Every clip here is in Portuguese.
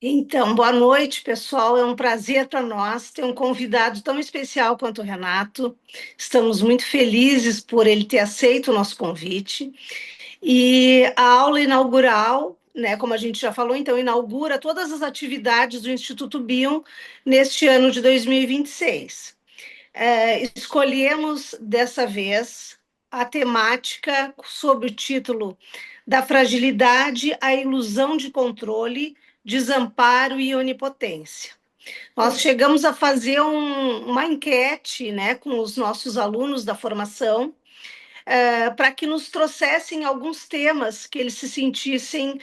Então, boa noite, pessoal. É um prazer para nós ter um convidado tão especial quanto o Renato. Estamos muito felizes por ele ter aceito o nosso convite. E a aula inaugural, né, como a gente já falou, então, inaugura todas as atividades do Instituto Bion neste ano de 2026. Escolhemos dessa vez a temática sob o título Da fragilidade à ilusão de controle, desamparo e onipotência. Nós chegamos a fazer uma enquete, né, com os nossos alunos da formação, para que nos trouxessem alguns temas que eles se sentissem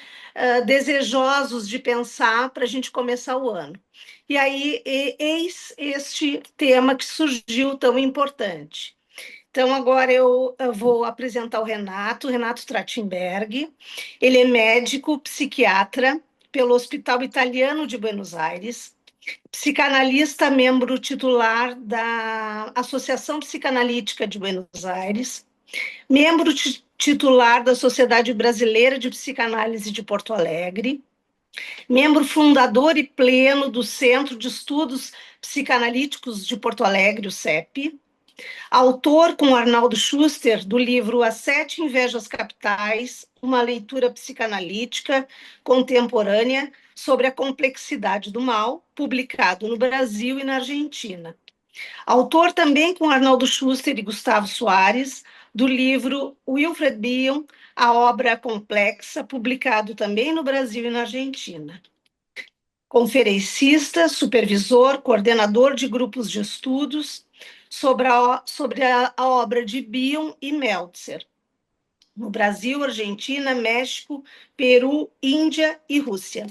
desejosos de pensar para a gente começar o ano. E aí, eis este tema que surgiu tão importante. Então, agora eu vou apresentar o Renato Trachtenberg. Ele é médico psiquiatra pelo Hospital Italiano de Buenos Aires, psicanalista, membro titular da Associação Psicanalítica de Buenos Aires, membro titular da Sociedade Brasileira de Psicanálise de Porto Alegre, membro fundador e pleno do Centro de Estudos Psicanalíticos de Porto Alegre, o CEP, autor com Arnaldo Schuster do livro As Sete Invejas Capitais, uma leitura psicanalítica contemporânea sobre a complexidade do mal, publicado no Brasil e na Argentina. Autor também com Arnaldo Schuster e Gustavo Soares, do livro Wilfred Bion, A Obra Complexa, publicado também no Brasil e na Argentina. Conferencista, supervisor, coordenador de grupos de estudos sobre a obra de Bion e Meltzer, no Brasil, Argentina, México, Peru, Índia e Rússia.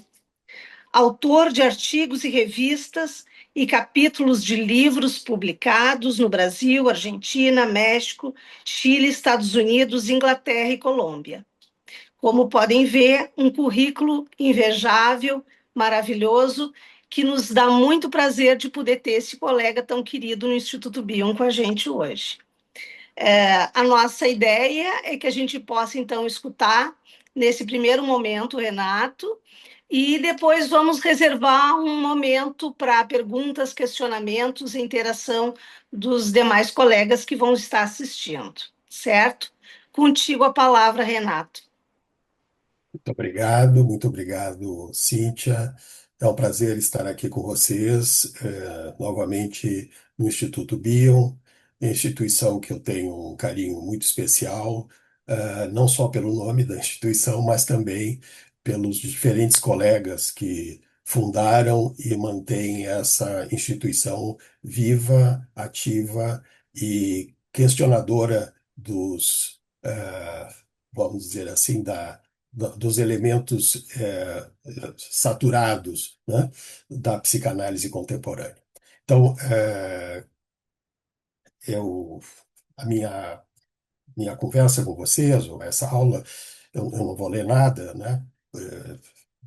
Autor de artigos e revistas e capítulos de livros publicados no Brasil, Argentina, México, Chile, Estados Unidos, Inglaterra e Colômbia. Como podem ver, um currículo invejável, maravilhoso, que nos dá muito prazer de poder ter esse colega tão querido no Instituto Bion com a gente hoje. A nossa ideia é que a gente possa, então, escutar, nesse primeiro momento, o Renato, e depois vamos reservar um momento para perguntas, questionamentos e interação dos demais colegas que vão estar assistindo, certo? Contigo a palavra, Renato. Muito obrigado, Cíntia. É um prazer estar aqui com vocês, novamente no Instituto Bion, instituição que eu tenho um carinho muito especial, não só pelo nome da instituição, mas também pelos diferentes colegas que fundaram e mantêm essa instituição viva, ativa e questionadora vamos dizer assim, dos elementos saturados, né, da psicanálise contemporânea. Então, eu, a minha conversa com vocês, ou essa aula, eu não vou ler nada, né?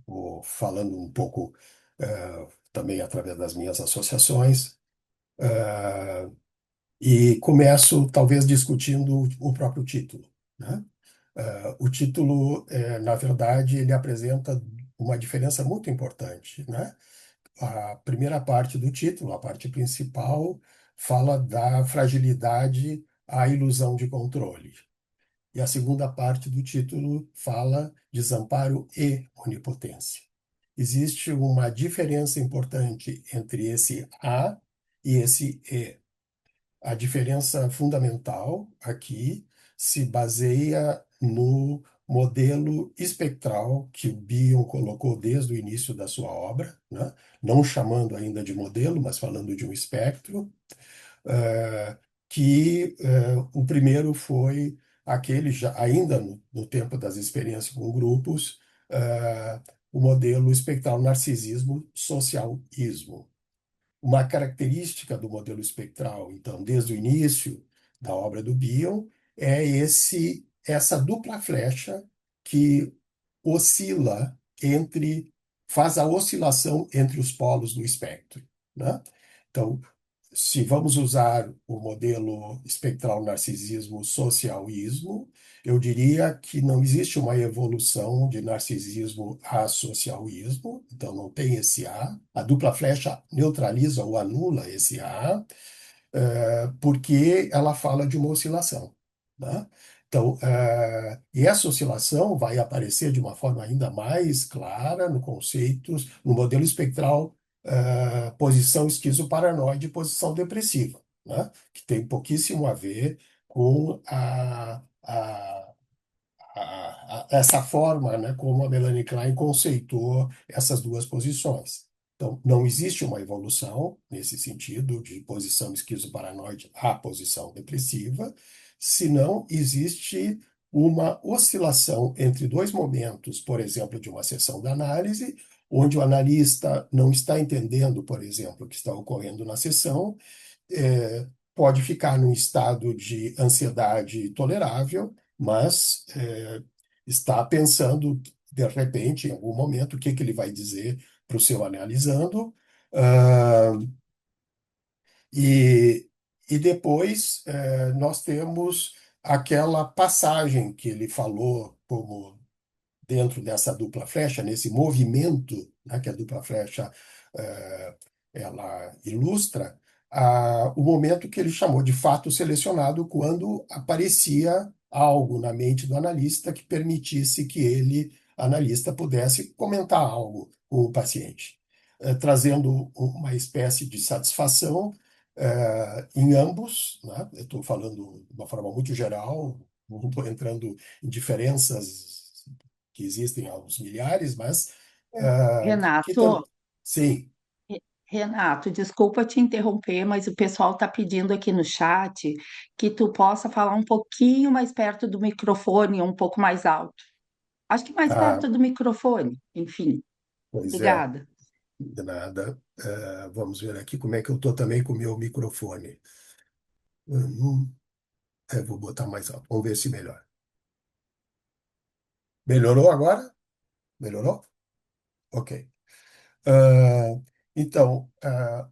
Vou falando um pouco também através das minhas associações, e começo talvez discutindo o próprio título, né? O título, na verdade, ele apresenta uma diferença muito importante, né? A primeira parte do título, a parte principal, fala da fragilidade à ilusão de controle. E a segunda parte do título fala desamparo e onipotência. Existe uma diferença importante entre esse A e esse E. A diferença fundamental aqui se baseia no modelo espectral que o Bion colocou desde o início da sua obra, né? Não chamando ainda de modelo, mas falando de um espectro, eh, o primeiro foi aquele, já, ainda no tempo das experiências com grupos, o modelo espectral narcisismo socialismo. Uma característica do modelo espectral, então, desde o início da obra do Bion, é essa dupla flecha que oscila faz a oscilação entre os polos do espectro, né? Então, se vamos usar o modelo espectral narcisismo socialismo, Eu diria que não existe uma evolução de narcisismo a socialismo, então não tem esse A. A dupla flecha neutraliza ou anula esse A, porque ela fala de uma oscilação, né? Então, e essa oscilação vai aparecer de uma forma ainda mais clara no conceitos, no modelo espectral, posição esquizoparanoide e posição depressiva, né? Que tem pouquíssimo a ver com essa forma, né, como a Melanie Klein conceitou essas duas posições. Então, não existe uma evolução nesse sentido de posição esquizoparanoide à posição depressiva, senão existe uma oscilação entre dois momentos, por exemplo, de uma sessão de análise, onde o analista não está entendendo, por exemplo, o que está ocorrendo na sessão, pode ficar num estado de ansiedade tolerável, mas está pensando, de repente, em algum momento, o que que ele vai dizer para o seu analisando, ah, e, e depois nós temos aquela passagem que ele falou como dentro dessa dupla flecha, nesse movimento, né, que a dupla flecha eh, ela ilustra, o momento que ele chamou de fato selecionado, quando aparecia algo na mente do analista que permitisse que ele, analista, pudesse comentar algo com o paciente, trazendo uma espécie de satisfação em ambos, né? Eu estou falando de uma forma muito geral, não estou entrando em diferenças que existem aos milhares, mas que Renato, sim, Renato, desculpa te interromper, mas o pessoal está pedindo aqui no chat que tu possa falar um pouquinho mais perto do microfone, um pouco mais alto. Acho que mais ah, perto do microfone, enfim. pois é, Obrigada. de nada. Vamos ver aqui como é que eu estou também com o meu microfone. Vou botar mais alto, vamos ver se melhora. Melhorou agora? Melhorou? Ok. Ah, então,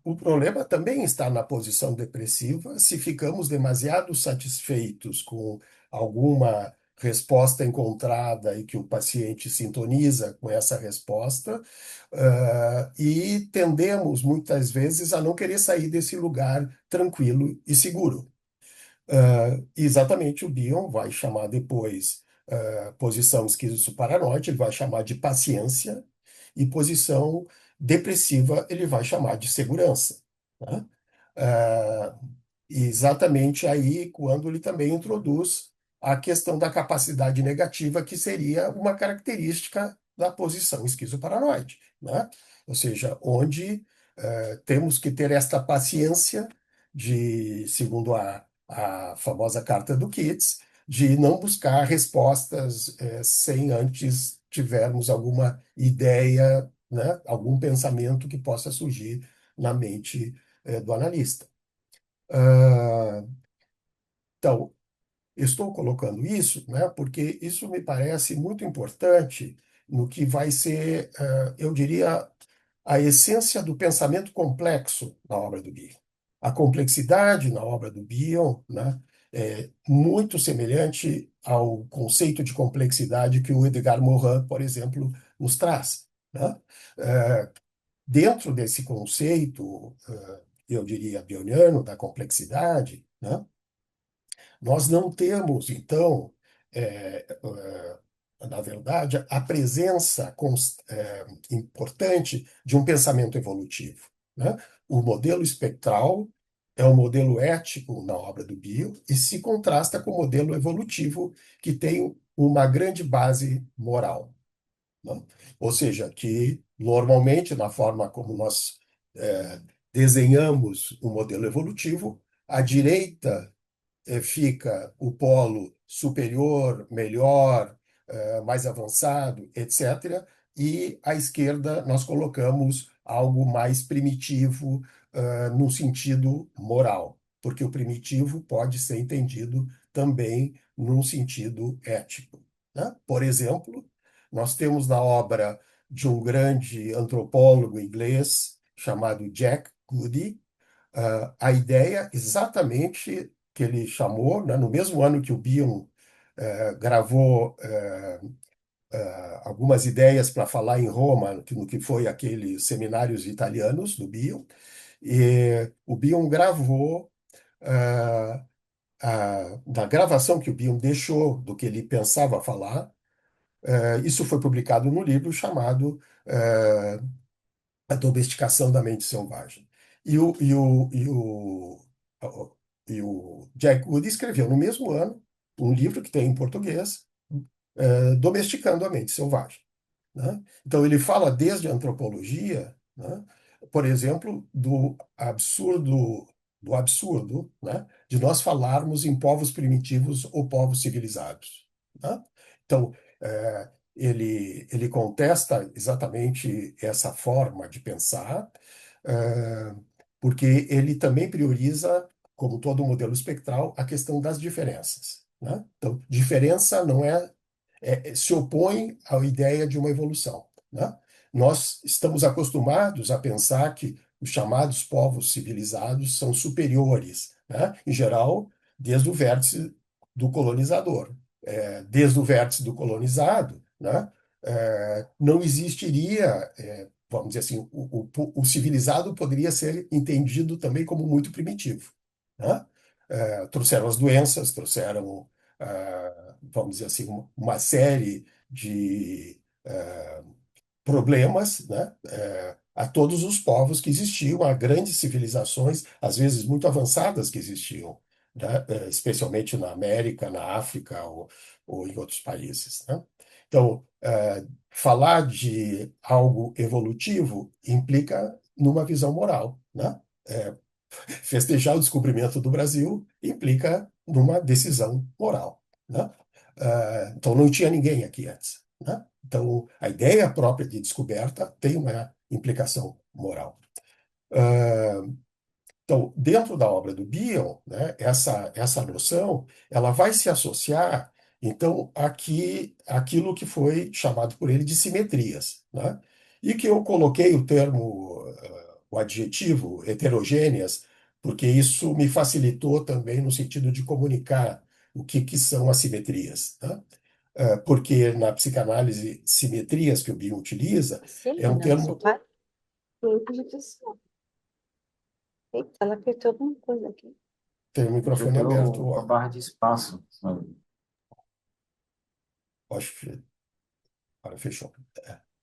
o problema também está na posição depressiva. Se ficamos demasiado satisfeitos com alguma resposta encontrada e que o paciente sintoniza com essa resposta, e tendemos muitas vezes a não querer sair desse lugar tranquilo e seguro. Exatamente, o Bion vai chamar depois posição esquizoparanoide, ele vai chamar de paciência, e posição depressiva ele vai chamar de segurança, né? Ah, e exatamente aí quando ele também introduz a questão da capacidade negativa, que seria uma característica da posição esquizoparanoide, né? Ou seja, onde temos que ter esta paciência de, segundo a famosa carta do Keats, de não buscar respostas sem antes tivermos alguma ideia, né, algum pensamento que possa surgir na mente do analista. Ah, então, estou colocando isso, né, porque isso me parece muito importante no que vai ser, eu diria, a essência do pensamento complexo na obra do Bion. A complexidade na obra do Bion, né, é muito semelhante ao conceito de complexidade que o Edgar Morin, por exemplo, nos traz, né? É, Dentro desse conceito, eu diria, bioniano, da complexidade, né? Nós não temos, então, na verdade, a presença importante de um pensamento evolutivo, né? O modelo espectral é um modelo ético na obra do Bio e se contrasta com o modelo evolutivo, que tem uma grande base moral, né? Ou seja, que normalmente, na forma como nós desenhamos o modelo evolutivo, à direita fica o polo superior, melhor, mais avançado, etc. E à esquerda nós colocamos algo mais primitivo, no sentido moral, porque o primitivo pode ser entendido também num sentido ético, né? Por exemplo, nós temos na obra de um grande antropólogo inglês chamado Jack Goody, a ideia exatamente que ele chamou, né, no mesmo ano que o Bion gravou algumas ideias para falar em Roma, no que foi aqueles seminários italianos do Bion, e o Bion gravou, da gravação que o Bion deixou do que ele pensava falar, isso foi publicado no livro chamado A Domesticação da Mente Selvagem. E o, e o, e o, e o Jack Wood escreveu no mesmo ano um livro que tem em português, Domesticando a Mente Selvagem, né? Então, ele fala desde a antropologia, né, por exemplo, do absurdo, né, de nós falarmos em povos primitivos ou povos civilizados, né? Então, ele contesta exatamente essa forma de pensar, eh, porque ele também prioriza, como todo modelo espectral, a questão das diferenças, né? Então, diferença não se opõe à ideia de uma evolução, né? Nós estamos acostumados a pensar que os chamados povos civilizados são superiores, né? Em geral, desde o vértice do colonizador. Desde o vértice do colonizado, né? Não existiria, vamos dizer assim, o civilizado poderia ser entendido também como muito primitivo, né? Trouxeram as doenças, trouxeram, vamos dizer assim, uma série de problemas, né, a todos os povos que existiam, a grandes civilizações, às vezes muito avançadas que existiam, né, especialmente na América, na África ou em outros países, né? Então, falar de algo evolutivo implica numa visão moral, né? Festejar o descobrimento do Brasil implica numa decisão moral, né? Então, não tinha ninguém aqui antes, né? Então, a ideia própria de descoberta tem uma implicação moral. Ah, então, dentro da obra do Bion, né, essa noção ela vai se associar, então, aquilo que foi chamado por ele de simetrias, né? E que eu coloquei o termo, o adjetivo heterogêneas, porque isso me facilitou também no sentido de comunicar o que são as simetrias, né? Porque na psicanálise, simetrias que o Bion utiliza Sim, é um não, termo. soltar. Eita, ela apertou alguma coisa aqui. Tem o microfone aberto, Apertou a ó. barra de espaço, sabe? Acho que agora fechou.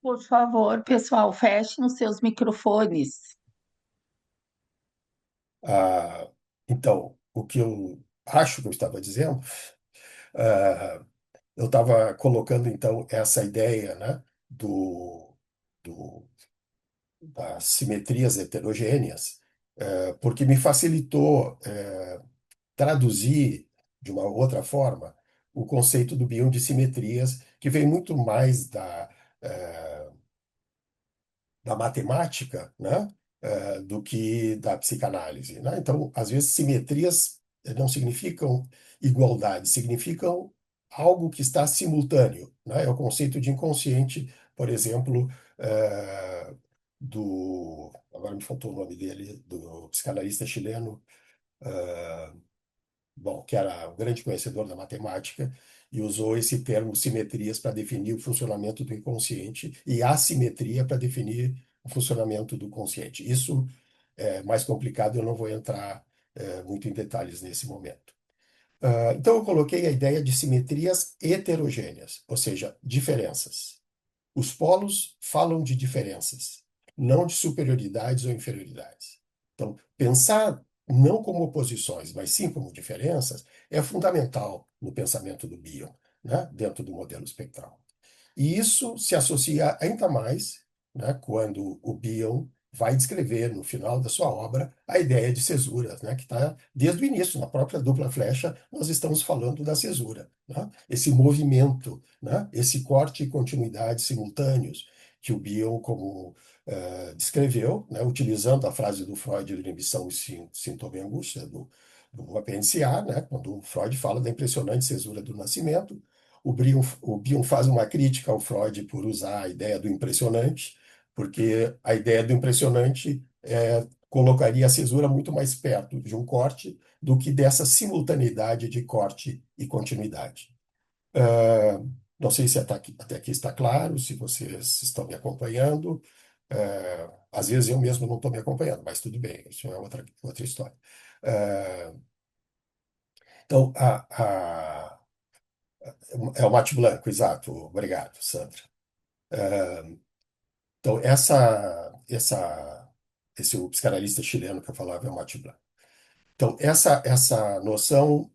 Por favor, pessoal, fechem os seus microfones. Ah, então, o que eu acho que eu estava dizendo, ah, eu estava colocando, então, essa ideia, né, do- das simetrias heterogêneas, porque me facilitou, traduzir de uma outra forma o conceito do bioma de simetrias, que vem muito mais da matemática, né, do que da psicanálise, né? Então, às vezes, simetrias não significam igualdade, significam algo que está simultâneo, né? É o conceito de inconsciente, por exemplo, agora me faltou o nome dele, do psicanalista chileno, bom, que era um grande conhecedor da matemática, e usou esse termo simetrias para definir o funcionamento do inconsciente e assimetria para definir o funcionamento do consciente. Isso é mais complicado, eu não vou entrar muito em detalhes nesse momento. Então, eu coloquei a ideia de simetrias heterogêneas, ou seja, diferenças. Os polos falam de diferenças, não de superioridades ou inferioridades. Então, pensar não como oposições, mas sim como diferenças, é fundamental no pensamento do Bion, né, dentro do modelo espectral. E isso se associa ainda mais, né, quando o Bion vai descrever, no final da sua obra, a ideia de cesura, né, que está desde o início, na própria dupla flecha, nós estamos falando da cesura, né? Esse movimento, né, esse corte e continuidade simultâneos que o Bion, como descreveu, né, utilizando a frase do Freud de inibição e sintoma e angústia do apêndice A, né, quando o Freud fala da impressionante cesura do nascimento. O Bion faz uma crítica ao Freud por usar a ideia do impressionante, porque a ideia do impressionante colocaria a cesura muito mais perto de um corte do que dessa simultaneidade de corte e continuidade. Ah, não sei se até aqui está claro, se vocês estão me acompanhando. Às vezes eu mesmo não estou me acompanhando, mas tudo bem, isso é outra história. Ah, então, é o mate branco, exato. Obrigado, Sandra. Então, esse o psicanalista chileno que eu falava é o mate branco. Então, essa noção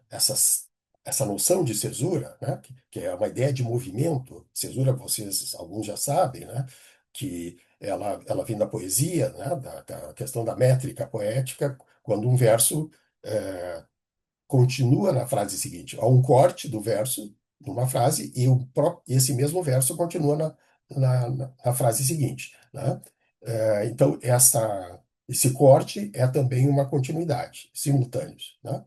essas, essa noção de cesura, né, que é uma ideia de movimento. Cesura, vocês, alguns já sabem, né, que ela vem da poesia, né, da questão da métrica poética, quando um verso continua na frase seguinte. Há um corte do verso numa frase e esse mesmo verso continua na frase seguinte, né? Então, esse corte é também uma continuidade, simultâneos, né?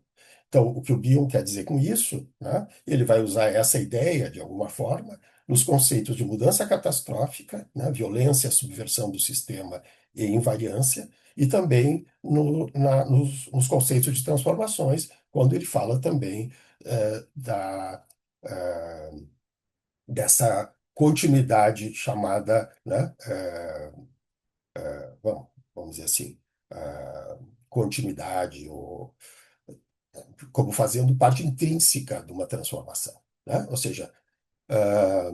Então, o que o Bion quer dizer com isso, né? Ele vai usar essa ideia, de alguma forma, nos conceitos de mudança catastrófica, né? Violência, subversão do sistema e invariância, e também nos conceitos de transformações, quando ele fala também eh, dessa continuidade chamada, né, vamos dizer assim, eh, continuidade, ou como fazendo parte intrínseca de uma transformação, né? Ou seja, ah,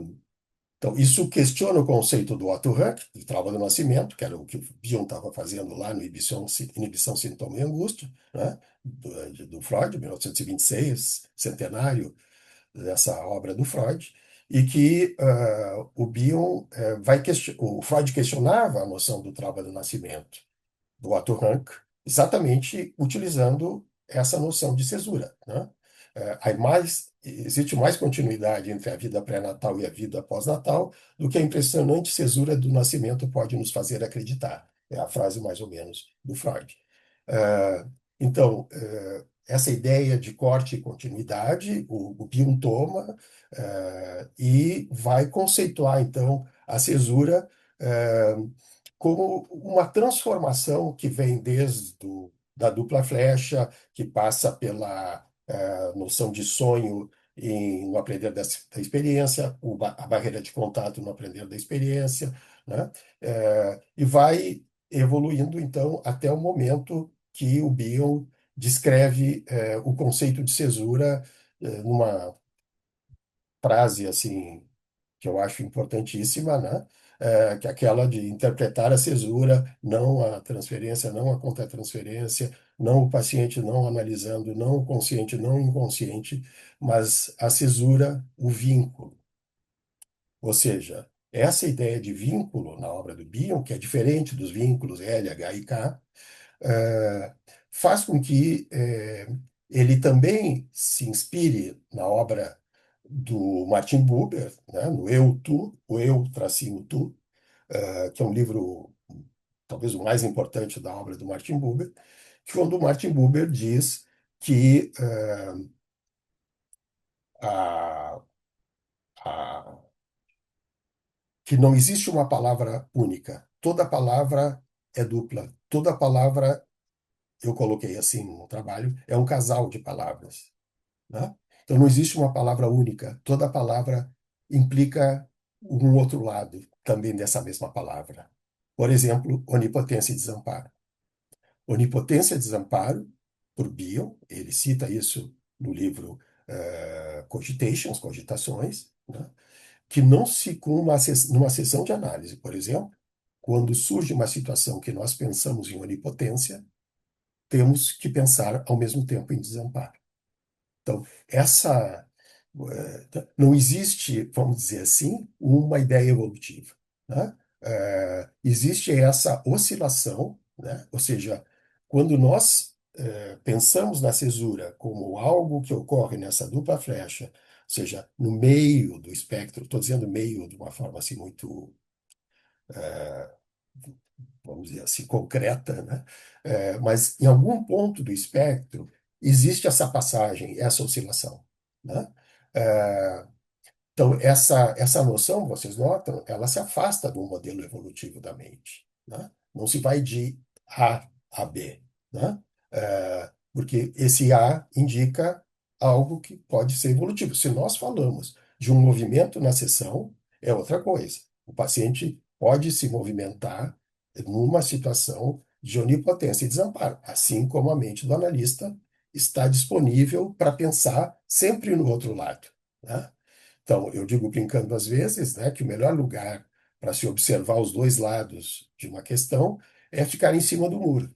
então, isso questiona o conceito do Otto Rank, do trauma do nascimento, que era o que o Bion estava fazendo lá no Inibição, Sintoma e Angústia, né? Do Freud, 1926, centenário dessa obra do Freud, e que o Bion o Freud questionava a noção do trauma do nascimento do Otto Rank, exatamente utilizando essa noção de cesura, né? Existe mais continuidade entre a vida pré-natal e a vida pós-natal do que a impressionante cesura do nascimento pode nos fazer acreditar. É a frase mais ou menos do Freud. Então, essa ideia de corte e continuidade, o Bion toma e vai conceituar, então, a cesura como uma transformação que vem da dupla flecha, que passa pela noção de sonho no aprender da experiência, a barreira de contato no aprender da experiência, né? E vai evoluindo, então, até o momento que o Bion descreve o conceito de cesura numa frase assim que eu acho importantíssima, né? Que é aquela de interpretar a cesura, não a transferência, não a contratransferência, não o paciente não analisando, não o consciente, não o inconsciente, mas a cesura, o vínculo. Ou seja, essa ideia de vínculo na obra do Bion, que é diferente dos vínculos L, H e K, eh, faz com que ele também se inspire na obra do Martin Buber, né, no Eu, Tu, o Eu, tracinho Tu, que é um livro, talvez o mais importante da obra do Martin Buber, que quando o Martin Buber diz que a, a, que não existe uma palavra única. Toda palavra é dupla. Toda palavra, eu coloquei assim no trabalho, é um casal de palavras, né? Então não existe uma palavra única. Toda palavra implica um outro lado também dessa mesma palavra. Por exemplo, onipotência e desamparo. Onipotência e desamparo, por Bion, ele cita isso no livro Cogitations, Cogitações, né? Que não se com numa sessão de análise, por exemplo, quando surge uma situação que nós pensamos em onipotência, temos que pensar ao mesmo tempo em desamparo. Então, não existe, vamos dizer assim, uma ideia evolutiva, né? Existe essa oscilação, né? Ou seja, quando nós pensamos na cesura como algo que ocorre nessa dupla flecha, ou seja, no meio do espectro, estou dizendo meio de uma forma assim muito, vamos dizer assim, concreta, né? Mas em algum ponto do espectro existe essa passagem, essa oscilação, né? É, então, essa noção, vocês notam, ela se afasta do modelo evolutivo da mente, né? Não se vai de A a B, né? Porque esse A indica algo que pode ser evolutivo. Se nós falamos de um movimento na sessão, é outra coisa. O paciente pode se movimentar numa situação de onipotência e desamparo, assim como a mente do analista está disponível para pensar sempre no outro lado, né? Então, eu digo brincando às vezes, né, que o melhor lugar para se observar os dois lados de uma questão é ficar em cima do muro.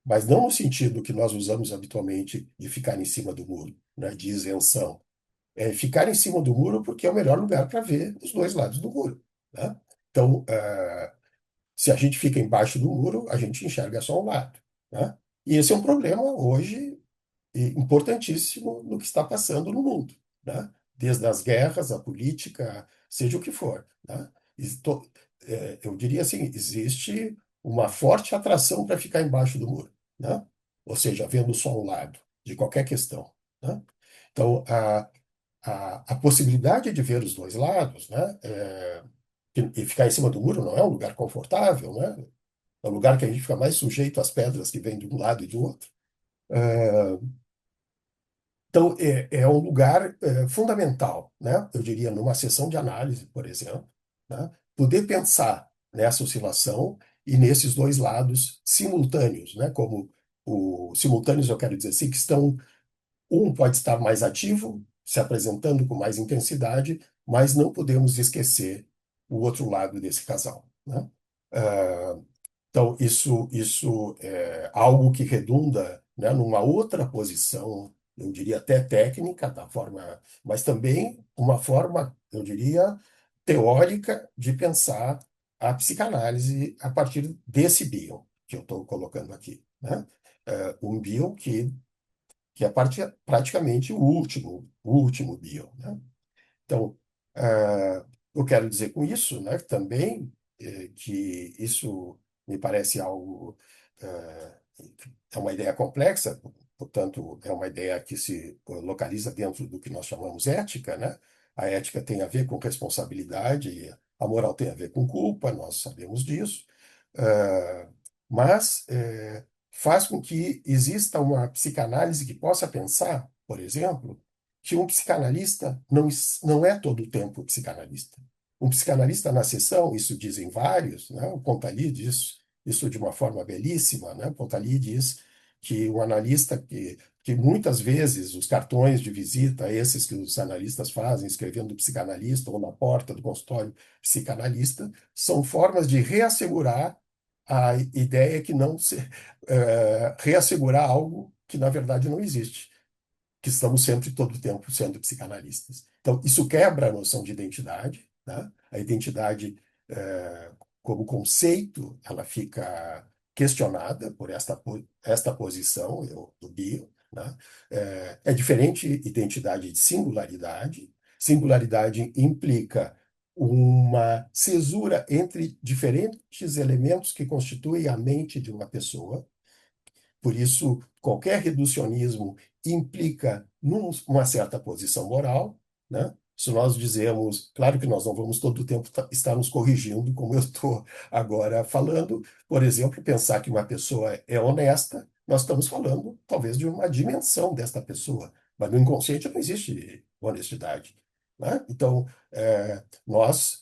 Mas não no sentido que nós usamos habitualmente de ficar em cima do muro, né, de isenção. É ficar em cima do muro porque é o melhor lugar para ver os dois lados do muro, né? Então, se a gente fica embaixo do muro, a gente enxerga só um lado, né? E esse é um problema hoje importantíssimo no que está passando no mundo, né? Desde as guerras, a política, seja o que for, né? Eu diria assim, existe uma forte atração para ficar embaixo do muro, né? Ou seja, vendo só um lado de qualquer questão, né? Então, a possibilidade de ver os dois lados, né? E ficar em cima do muro não é um lugar confortável, né? É um lugar que a gente fica mais sujeito às pedras que vêm de um lado e do outro. Então, é um lugar fundamental, né? Eu diria, numa sessão de análise, por exemplo, né? Poder pensar nessa oscilação e nesses dois lados simultâneos, né? Como simultâneos, eu quero dizer assim, que estão, um pode estar mais ativo, se apresentando com mais intensidade, mas não podemos esquecer o outro lado desse casal, né? Ah, então, isso é algo que redunda, né, numa outra posição, eu diria até técnica, da forma, mas também uma forma, eu diria, teórica de pensar a psicanálise a partir desse bio que eu estou colocando aqui, né? Um bio que é praticamente o último bio, né? Então, eu quero dizer com isso, né, também que isso me parece algo, é uma ideia complexa, portanto, é uma ideia que se localiza dentro do que nós chamamos ética, né? A ética tem a ver com responsabilidade, a moral tem a ver com culpa, nós sabemos disso, eh, mas faz com que exista uma psicanálise que possa pensar, por exemplo, que um psicanalista não é todo o tempo psicanalista. Um psicanalista na sessão, isso dizem vários, né? O Pontalí diz isso de uma forma belíssima, né? O Pontalí diz que o analista, que muitas vezes os cartões de visita, esses que os analistas fazem, escrevendo psicanalista ou na porta do consultório psicanalista, são formas de reassegurar a ideia que não se, reassegurar algo que na verdade não existe, que estamos sempre, todo o tempo, sendo psicanalistas. Então, isso quebra a noção de identidade, né? A identidade, como conceito, ela fica questionada por esta posição do bio, né? É diferente identidade de singularidade. Singularidade implica uma cesura entre diferentes elementos que constituem a mente de uma pessoa. Por isso, qualquer reducionismo implica uma certa posição moral, né? Se nós dizemos, claro que nós não vamos todo o tempo estar nos corrigindo, como eu estou agora falando, por exemplo, pensar que uma pessoa é honesta, nós estamos falando talvez de uma dimensão desta pessoa, mas no inconsciente não existe honestidade, né? Então, nós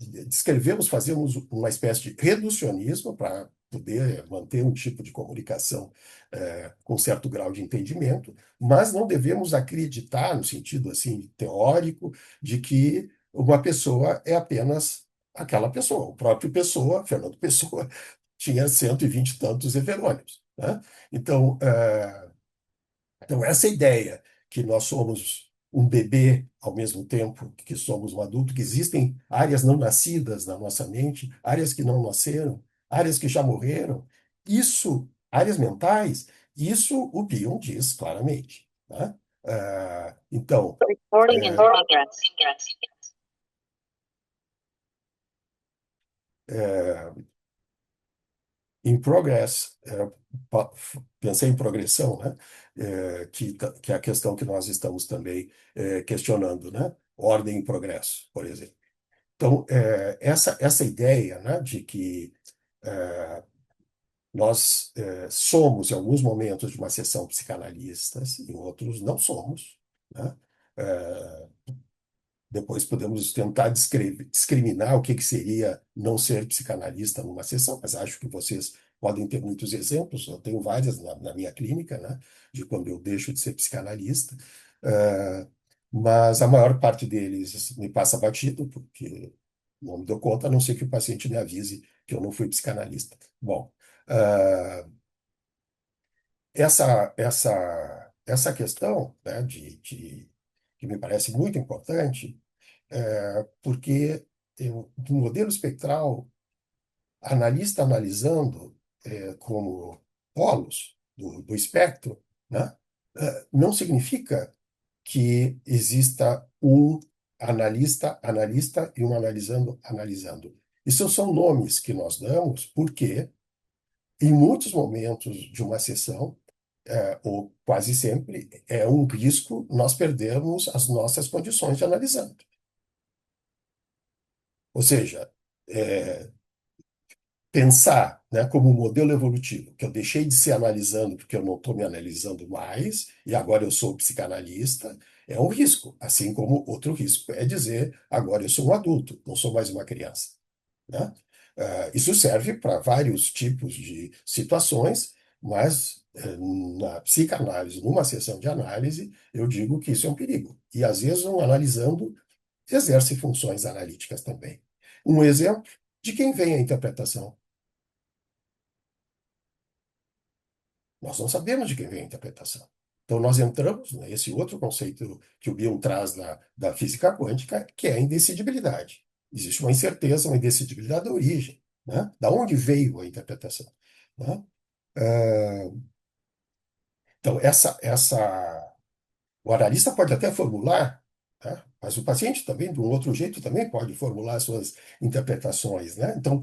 descrevemos, fazemos uma espécie de reducionismo para poder manter um tipo de comunicação com certo grau de entendimento, mas não devemos acreditar, no sentido assim teórico, de que uma pessoa é apenas aquela pessoa. O próprio Pessoa, Fernando Pessoa, tinha 120 e tantos heterônimos, né? Então, então, essa ideia que nós somos um bebê ao mesmo tempo que somos um adulto, que existem áreas não nascidas na nossa mente, áreas que não nasceram, áreas que já morreram, isso, áreas mentais, isso o Bion diz claramente, né? Então, Recording in progress. in progress, pensei em progressão, né? Que é a questão que nós estamos também questionando, né? Ordem em progresso, por exemplo. Então, essa ideia, né, de que Nós somos, em alguns momentos de uma sessão, psicanalistas, em outros não somos, né? Eh, Depois podemos tentar discriminar o que que seria não ser psicanalista numa sessão, mas acho que vocês podem ter muitos exemplos. Eu tenho várias na minha clínica, né, de quando eu deixo de ser psicanalista. Eh, mas a maior parte deles me passa batido, porque não me dou conta, a não ser que o paciente me avise que eu não fui psicanalista. Bom, eh, essa questão, né, que me parece muito importante, porque do modelo espectral, analista analisando como polos do espectro, né, não significa que exista um analista e um analisando analisando. Isso são nomes que nós damos porque, em muitos momentos de uma sessão, ou quase sempre, é um risco nós perdermos as nossas condições de analisando. Ou seja, é, pensar, né, como um modelo evolutivo, que eu deixei de ser analisando porque eu não estou me analisando mais, e agora eu sou psicanalista, é um risco. Assim como outro risco é dizer, agora eu sou um adulto, não sou mais uma criança, né? Isso serve para vários tipos de situações, mas na psicanálise, numa sessão de análise, eu digo que isso é um perigo. E às vezes um analisando exerce funções analíticas também. Um exemplo de quem vem a interpretação. Nós não sabemos de quem vem a interpretação. Então, nós entramos nesse outro conceito que o Bion traz da física quântica, que é a indecidibilidade. Existe uma incerteza, uma indecidibilidade da origem, né? Da onde veio a interpretação, né? Ah, então, o analista pode até formular, né? Mas o paciente também, de um outro jeito, também pode formular suas interpretações, né? Então,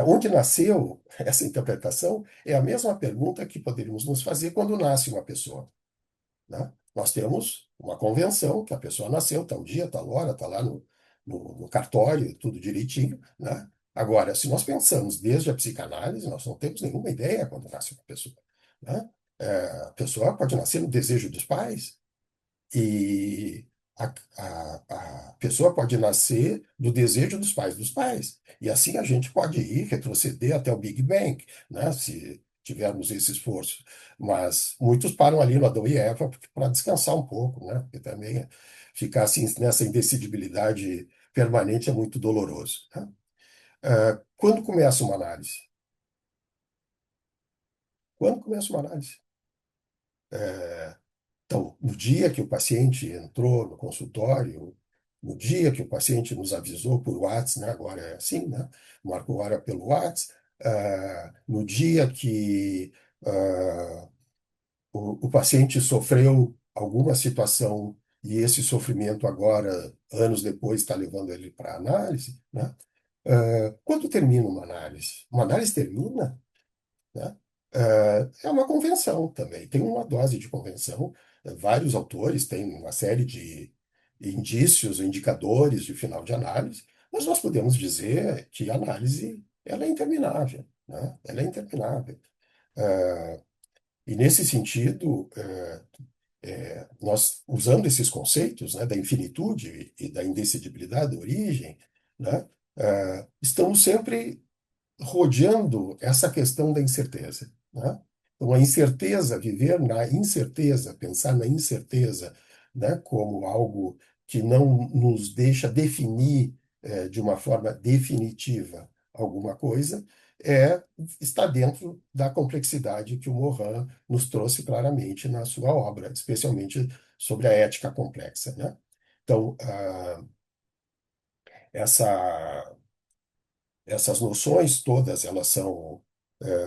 onde nasceu essa interpretação é a mesma pergunta que poderíamos nos fazer quando nasce uma pessoa, né? Nós temos uma convenção que a pessoa nasceu tal dia, tal hora, está lá no cartório, tudo direitinho, né? Agora, se nós pensamos desde a psicanálise, nós não temos nenhuma ideia quando nasce uma pessoa, né? A pessoa pode nascer no desejo dos pais, e a pessoa pode nascer do desejo dos pais. E assim a gente pode ir, retroceder até o Big Bang, né? Se tivermos esse esforço. Mas muitos param ali no Adão e Eva para descansar um pouco, né? Porque também ficar assim nessa indecidibilidade permanente é muito doloroso, né? Quando começa uma análise? Quando começa uma análise? Então, no dia que o paciente entrou no consultório, no dia que o paciente nos avisou por WhatsApp, né, agora é assim, né, marcou hora pelo WhatsApp, no dia que o paciente sofreu alguma situação e esse sofrimento agora, anos depois, está levando ele para análise, né? Quando termina uma análise? Uma análise termina, né? É uma convenção também, tem uma dose de convenção. Vários autores têm uma série de indícios, indicadores de final de análise, mas nós podemos dizer que a análise ela é interminável, né? Ela é interminável. E nesse sentido, nós usando esses conceitos, né, da infinitude e da indecidibilidade da origem, né, estamos sempre rodeando essa questão da incerteza, né? Então, a incerteza, viver na incerteza, pensar na incerteza, né, como algo que não nos deixa definir de uma forma definitiva alguma coisa, está dentro da complexidade que o Morin nos trouxe claramente na sua obra, especialmente sobre a ética complexa, né? Então, essa essas noções todas elas são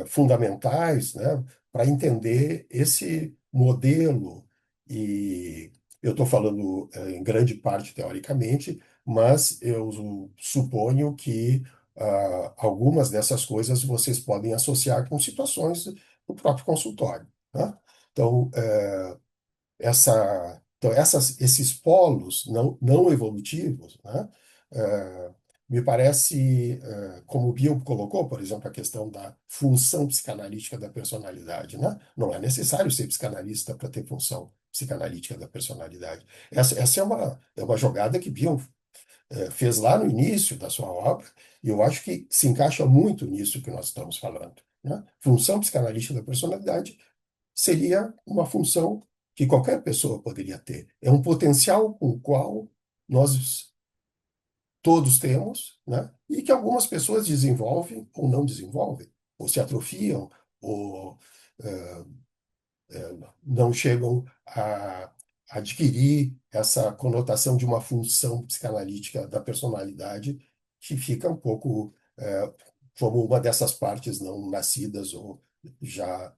fundamentais, né, para entender esse modelo. E eu estou falando em grande parte teoricamente, mas eu suponho que algumas dessas coisas vocês podem associar com situações do próprio consultório, né? Então, esses polos não evolutivos, né, me parece, como o Bill colocou, por exemplo, a questão da função psicanalítica da personalidade, né? Não é necessário ser psicanalista para ter função psicanalítica da personalidade. Essa é uma jogada que Bill fez lá no início da sua obra, e eu acho que se encaixa muito nisso que nós estamos falando, né? Função psicanalítica da personalidade seria uma função que qualquer pessoa poderia ter. É um potencial com o qual nós todos temos, né? E que algumas pessoas desenvolvem ou não desenvolvem, ou se atrofiam, ou eh, não chegam a adquirir essa conotação de uma função psicanalítica da personalidade que fica um pouco como uma dessas partes não nascidas ou já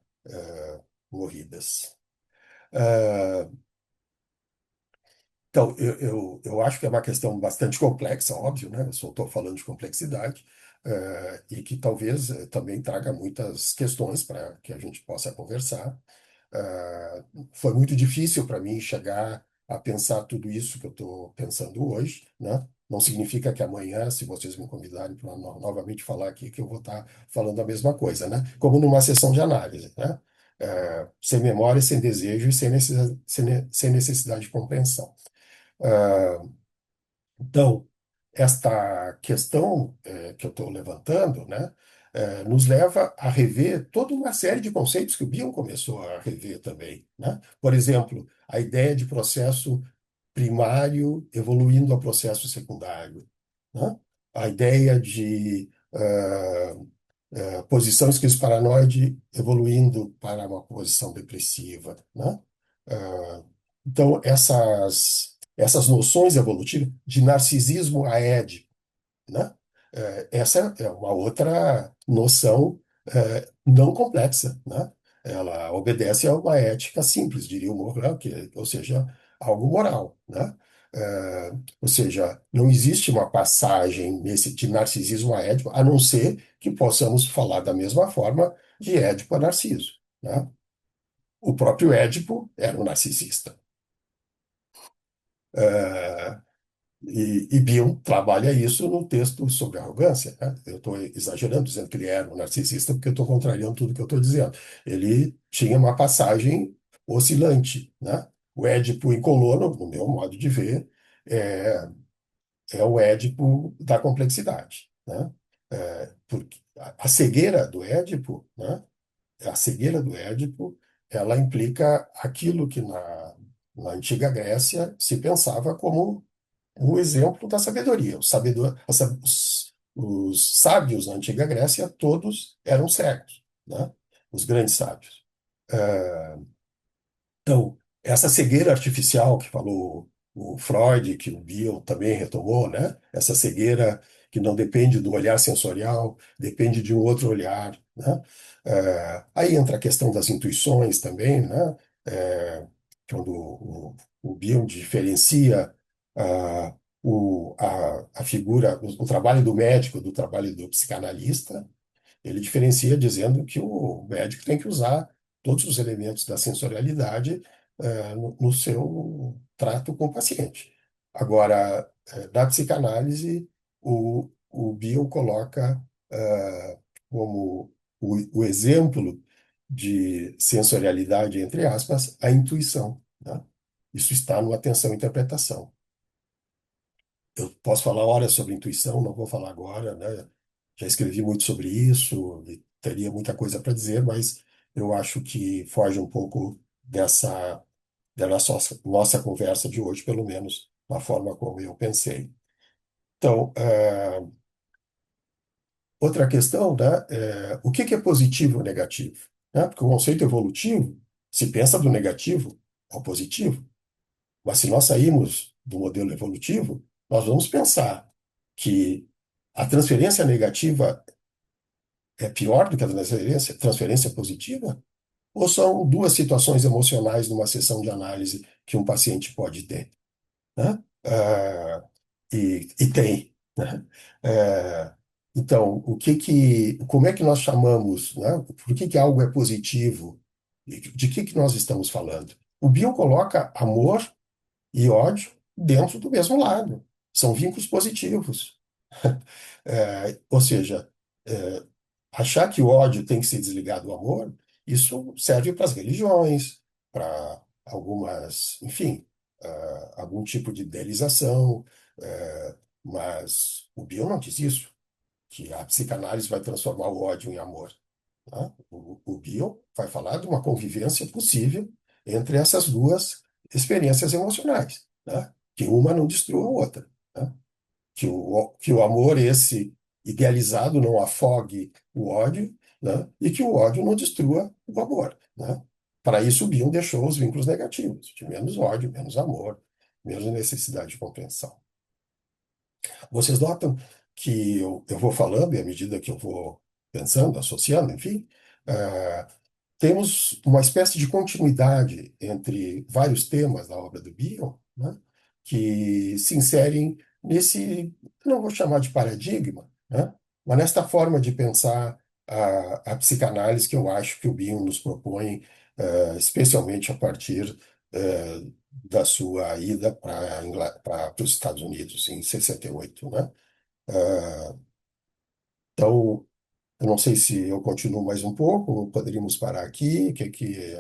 morridas. Eh, Então, eu acho que é uma questão bastante complexa, óbvio, né? Eu só estou falando de complexidade, e que talvez também traga muitas questões para que a gente possa conversar. Eh, Foi muito difícil para mim chegar a pensar tudo isso que eu estou pensando hoje, né? Não significa que amanhã, se vocês me convidarem para novamente falar aqui, que eu vou estar falando a mesma coisa, né? Como numa sessão de análise, né? Sem memória, sem desejo e sem necessidade de compreensão. Ah, Então, esta questão que eu estou levantando, né, nos leva a rever toda uma série de conceitos que o Bion começou a rever também, né? Por exemplo, a ideia de processo primário evoluindo a processo secundário, né? A ideia de posição esquizoparanoide evoluindo para uma posição depressiva, né? Ah, então, essas noções evolutivas de narcisismo aédico, né? Essa é uma outra noção não complexa, né? Ela obedece a uma ética simples, diria o Morgan, ou seja, algo moral, né? Ou seja, não existe uma passagem nesse de narcisismo a Édipo, a não ser que possamos falar da mesma forma de Édipo a Narciso, né? O próprio Édipo era um narcisista. Eh, e Bion trabalha isso no texto sobre arrogância, né? Eu estou exagerando, dizendo que ele era um narcisista, porque eu estou contrariando tudo que eu estou dizendo. Ele tinha uma passagem oscilante, né? O Édipo em Colono, no meu modo de ver, é, é o Édipo da complexidade, né? Porque a cegueira do Édipo, né? A cegueira do Édipo, ela implica aquilo que na antiga Grécia se pensava como um exemplo da sabedoria. Os sábios na antiga Grécia todos eram cegos, né? Os grandes sábios. Então, essa cegueira artificial que falou o Freud, que o Bion também retomou, né? Essa cegueira que não depende do olhar sensorial, depende de um outro olhar, né? Aí entra a questão das intuições também, né? Quando o Bion diferencia ah, a figura, o trabalho do médico do trabalho do psicanalista, ele diferencia dizendo que o médico tem que usar todos os elementos da sensorialidade no seu trato com o paciente. Agora, na psicanálise, o Bion coloca como o exemplo de sensorialidade, entre aspas, a intuição, né? Isso está no atenção e interpretação. Eu posso falar horas sobre intuição, não vou falar agora, né? Já escrevi muito sobre isso e teria muita coisa para dizer, mas eu acho que foge um pouco da nossa conversa de hoje, pelo menos na forma como eu pensei. Então, outra questão, né, o que é positivo ou negativo? Né? Porque o conceito evolutivo se pensa do negativo ao positivo. Mas se nós sairmos do modelo evolutivo, nós vamos pensar que a transferência negativa é pior do que a transferência positiva? Ou são duas situações emocionais numa sessão de análise que um paciente pode ter, né? E tem, né? Então, como é que nós chamamos, né? Por que algo é positivo? E de que nós estamos falando? O Bion coloca amor e ódio dentro do mesmo lado. São vínculos positivos. Ou seja, é, achar que o ódio tem que se desligar do amor, isso serve para as religiões, para algumas, enfim, algum tipo de idealização, mas o Bion não diz isso, que a psicanálise vai transformar o ódio em amor. Tá? O Bion vai falar de uma convivência possível entre essas duas experiências emocionais, né? Que uma não destrua a outra. Né? Que o amor, esse idealizado, não afogue o ódio, né? E que o ódio não destrua o amor. Né? Para isso, o Bion deixou os vínculos negativos, de menos ódio, menos amor, menos necessidade de compreensão. Vocês notam que eu vou falando, e à medida que eu vou pensando, associando, enfim, eh, temos uma espécie de continuidade entre vários temas da obra do Bion, né, que se inserem nesse, não vou chamar de paradigma, né, mas nesta forma de pensar a psicanálise que eu acho que o Bion nos propõe, especialmente a partir da sua ida para os Estados Unidos em 68, né? Então, eu não sei se eu continuo mais um pouco, ou poderíamos parar aqui. O que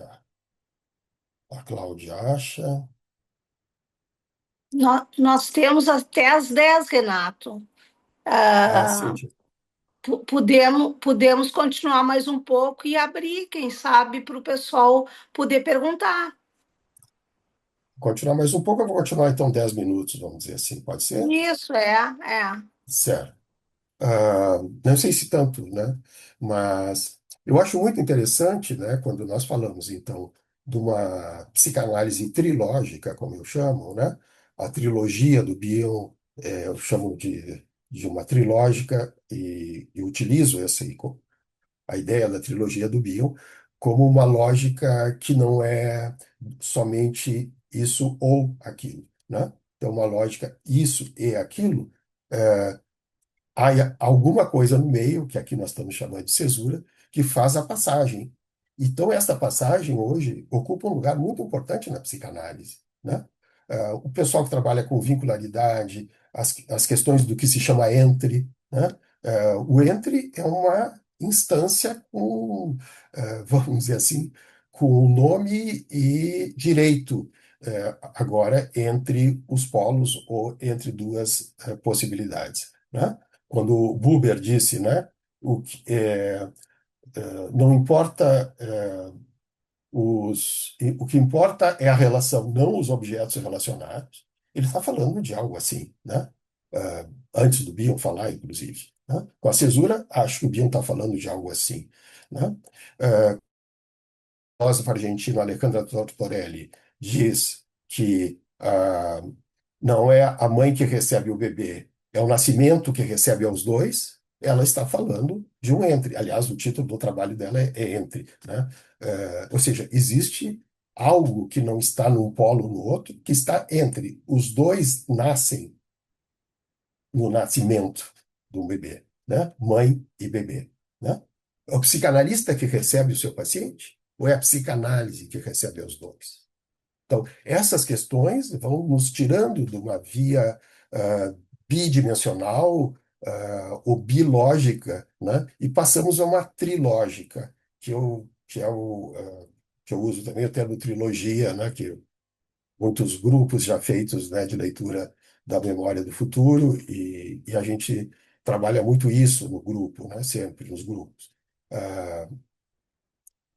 a Cláudia acha? Nós temos até às 10, Renato. Ah, Ah, Cíntia, podemos continuar mais um pouco e abrir, quem sabe, para o pessoal poder perguntar. continuar mais um pouco, eu vou continuar então 10 minutos, vamos dizer assim, pode ser? Isso, é. Certo. Não sei se tanto, né? Mas eu acho muito interessante, né, quando nós falamos, então, de uma psicanálise trilógica, como eu chamo, né? A trilogia do Bion, eu chamo de uma trilógica e utilizo a ideia da trilogia do Bion como uma lógica que não é somente isso ou aquilo, né? Então, uma lógica isso e aquilo. Há alguma coisa no meio, que aqui nós estamos chamando de cesura, que faz a passagem. Então, essa passagem hoje ocupa um lugar muito importante na psicanálise, né? O pessoal que trabalha com vincularidade, as questões do que se chama entre, né? O entre é uma instância com, vamos dizer assim, com nome e direito, agora entre os polos ou entre duas possibilidades, né? Quando o Buber disse, né, não importa, o que importa é a relação, não os objetos relacionados. Ele está falando de algo assim, né? Antes do Bion falar, inclusive. Né? Com a cesura, acho que o Bion está falando de algo assim. Né? O filósofo argentino Alejandro Tortorelli diz que não é a mãe que recebe o bebê, é o nascimento que recebe aos dois. Ela está falando de um entre. Aliás, o título do trabalho dela é Entre, né? Ou seja, existe algo que não está num polo ou no outro, que está entre. Os dois nascem no nascimento do bebê, né? Mãe e bebê, né? É o psicanalista que recebe o seu paciente ou é a psicanálise que recebe os dois? Então, essas questões vão nos tirando de uma via ah, bidimensional ou bilógica, né? E passamos a uma trilógica, que eu uso também o termo trilogia, né? Que muitos grupos já feitos, né, de leitura da memória do futuro, e a gente trabalha muito isso no grupo, né? Sempre nos grupos. Ah,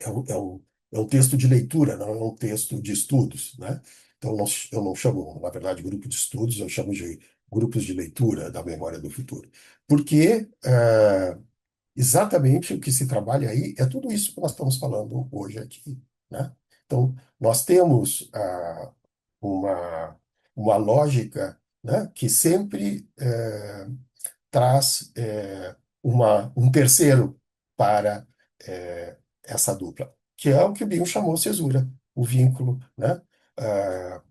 é um texto de leitura, não é um texto de estudos, né? Então, eu não chamo, na verdade, grupo de estudos, eu chamo de grupos de leitura da memória do futuro. Porque exatamente o que se trabalha aí é tudo isso que nós estamos falando hoje aqui, né? Então, nós temos uma, uma lógica, né, que sempre traz um terceiro para essa dupla, que é o que o Bill chamou cesura, o vínculo, né? Ah,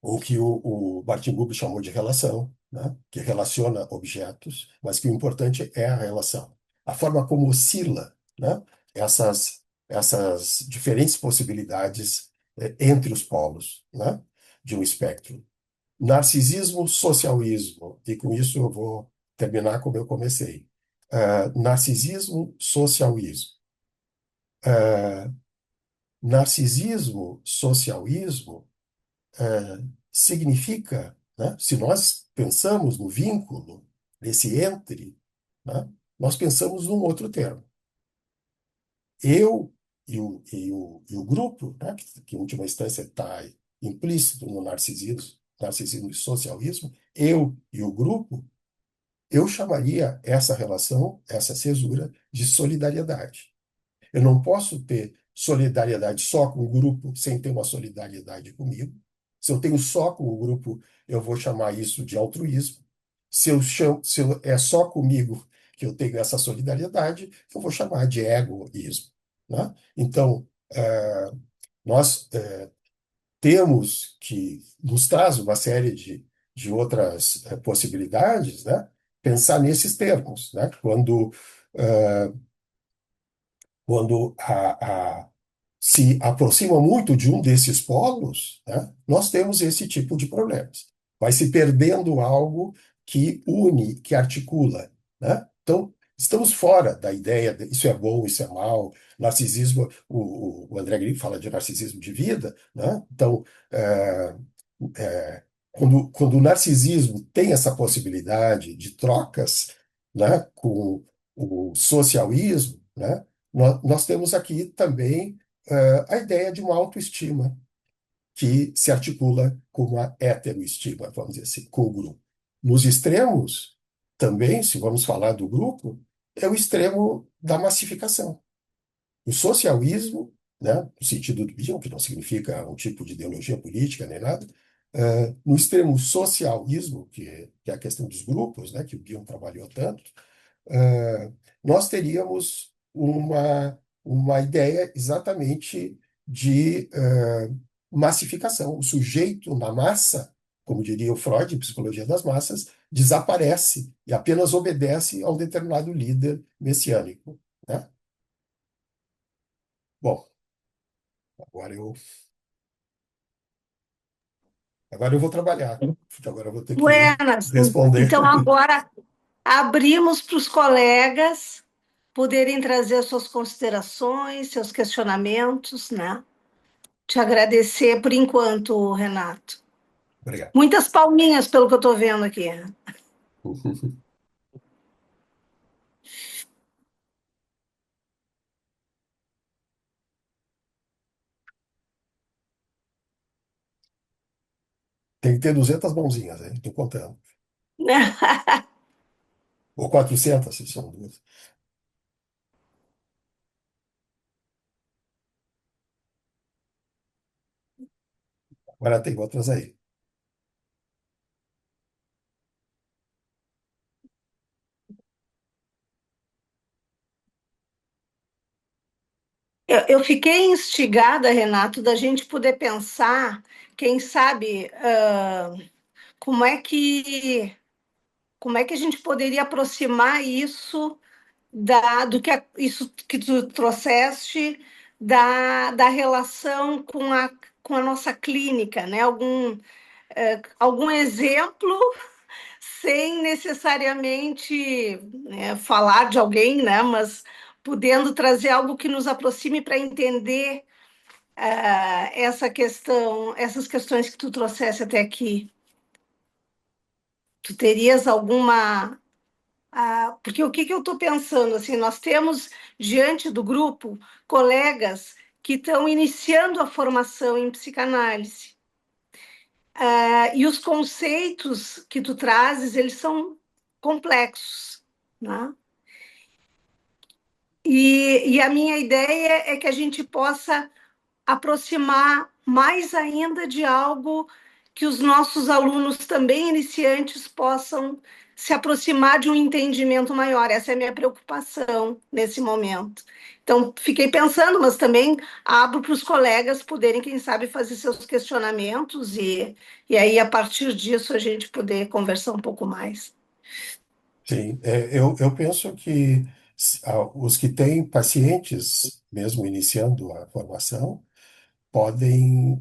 ou que o Martin Buber chamou de relação, né? Que relaciona objetos, mas que o importante é a relação. A forma como oscila, né? Essas diferentes possibilidades entre os polos, né? De um espectro. Narcisismo, socialismo, e com isso eu vou terminar como eu comecei. Narcisismo, socialismo. Ah, narcisismo, socialismo, significa, né, se nós pensamos no vínculo, nesse entre, né, nós pensamos num outro termo. Eu e o grupo, né, que em última instância está implícito no narcisismo e socialismo, eu e o grupo, eu chamaria essa relação, essa cesura, de solidariedade. Eu não posso ter solidariedade só com o grupo sem ter uma solidariedade comigo. Se eu tenho só com o grupo, eu vou chamar isso de altruísmo. Se é só comigo que eu tenho essa solidariedade, eu vou chamar de egoísmo, né? Então, nós temos que nos traz uma série de outras possibilidades, né? Pensar nesses termos, né? Eh, quando se aproxima muito de um desses polos, né, nós temos esse tipo de problemas. Vai se perdendo algo que une, que articula, né? Então, estamos fora da ideia de isso é bom, isso é mal. Narcisismo, o André Grim fala de narcisismo de vida, né? Então, é, quando o narcisismo tem essa possibilidade de trocas, né, com o socialismo, né, nós temos aqui também a ideia de uma autoestima que se articula com uma heteroestima, vamos dizer assim, com o grupo. Nos extremos, também, se vamos falar do grupo, é o extremo da massificação. O socialismo, né, no sentido do Bion, que não significa um tipo de ideologia política nem nada, no extremo socialismo, que é a questão dos grupos, né, que o Bion trabalhou tanto, eh, nós teríamos uma ideia exatamente de massificação. O sujeito na massa, como diria o Freud, em Psicologia das Massas, desaparece e apenas obedece a um determinado líder messiânico, né? Bom, agora eu, agora eu vou trabalhar, porque agora eu vou ter que Buenas. responder. Então, agora abrimos para os colegas poderem trazer suas considerações, seus questionamentos, né? Te agradecer por enquanto, Renato. Obrigado. Muitas palminhas pelo que eu estou vendo aqui. Tem que ter 200 mãozinhas, hein? Estou contando. Ou 400, se são duas. Agora tem outras aí. Eu fiquei instigada, Renato, da gente poder pensar, quem sabe, como é que como é que a gente poderia aproximar isso do que isso que tu trouxeste da relação com a nossa clínica, né? Algum exemplo sem necessariamente, né, falar de alguém, né? Mas podendo trazer algo que nos aproxime para entender essas questões que tu trouxesse até aqui. Tu terias alguma. Porque o que, que eu estou pensando? Assim, nós temos diante do grupo colegas que estão iniciando a formação em psicanálise. E os conceitos que tu trazes, eles são complexos, né? E a minha ideia é que a gente possa aproximar mais ainda de algo que os nossos alunos também iniciantes possam se aproximar de um entendimento maior. Essa é a minha preocupação nesse momento. Então, fiquei pensando, mas também abro para os colegas poderem, quem sabe, fazer seus questionamentos e aí, a partir disso, a gente poder conversar um pouco mais. Sim, eu penso que os que têm pacientes, mesmo iniciando a formação, podem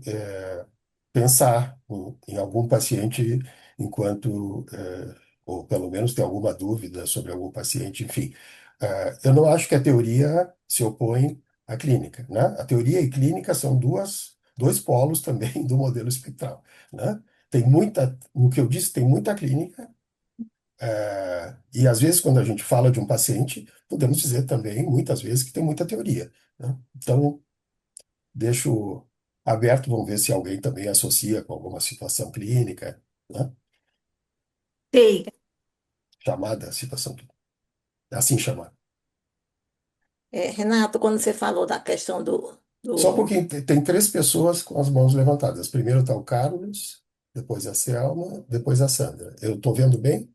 pensar em algum paciente enquanto, ou pelo menos ter alguma dúvida sobre algum paciente, enfim. Eu não acho que a teoria se opõe à clínica, né? A teoria e clínica são dois polos também do modelo espectral, né? Tem muita, no que eu disse, tem muita clínica, e às vezes quando a gente fala de um paciente, podemos dizer também, muitas vezes, que tem muita teoria, né? Então, deixo aberto, vamos ver se alguém também associa com alguma situação clínica, né? Sei. Chamada situação clínica, assim chamada. Renato, quando você falou da questão Só um do... pouquinho, tem três pessoas com as mãos levantadas. Primeiro está o Carlos, depois a Selma, depois a Sandra. Eu estou vendo bem?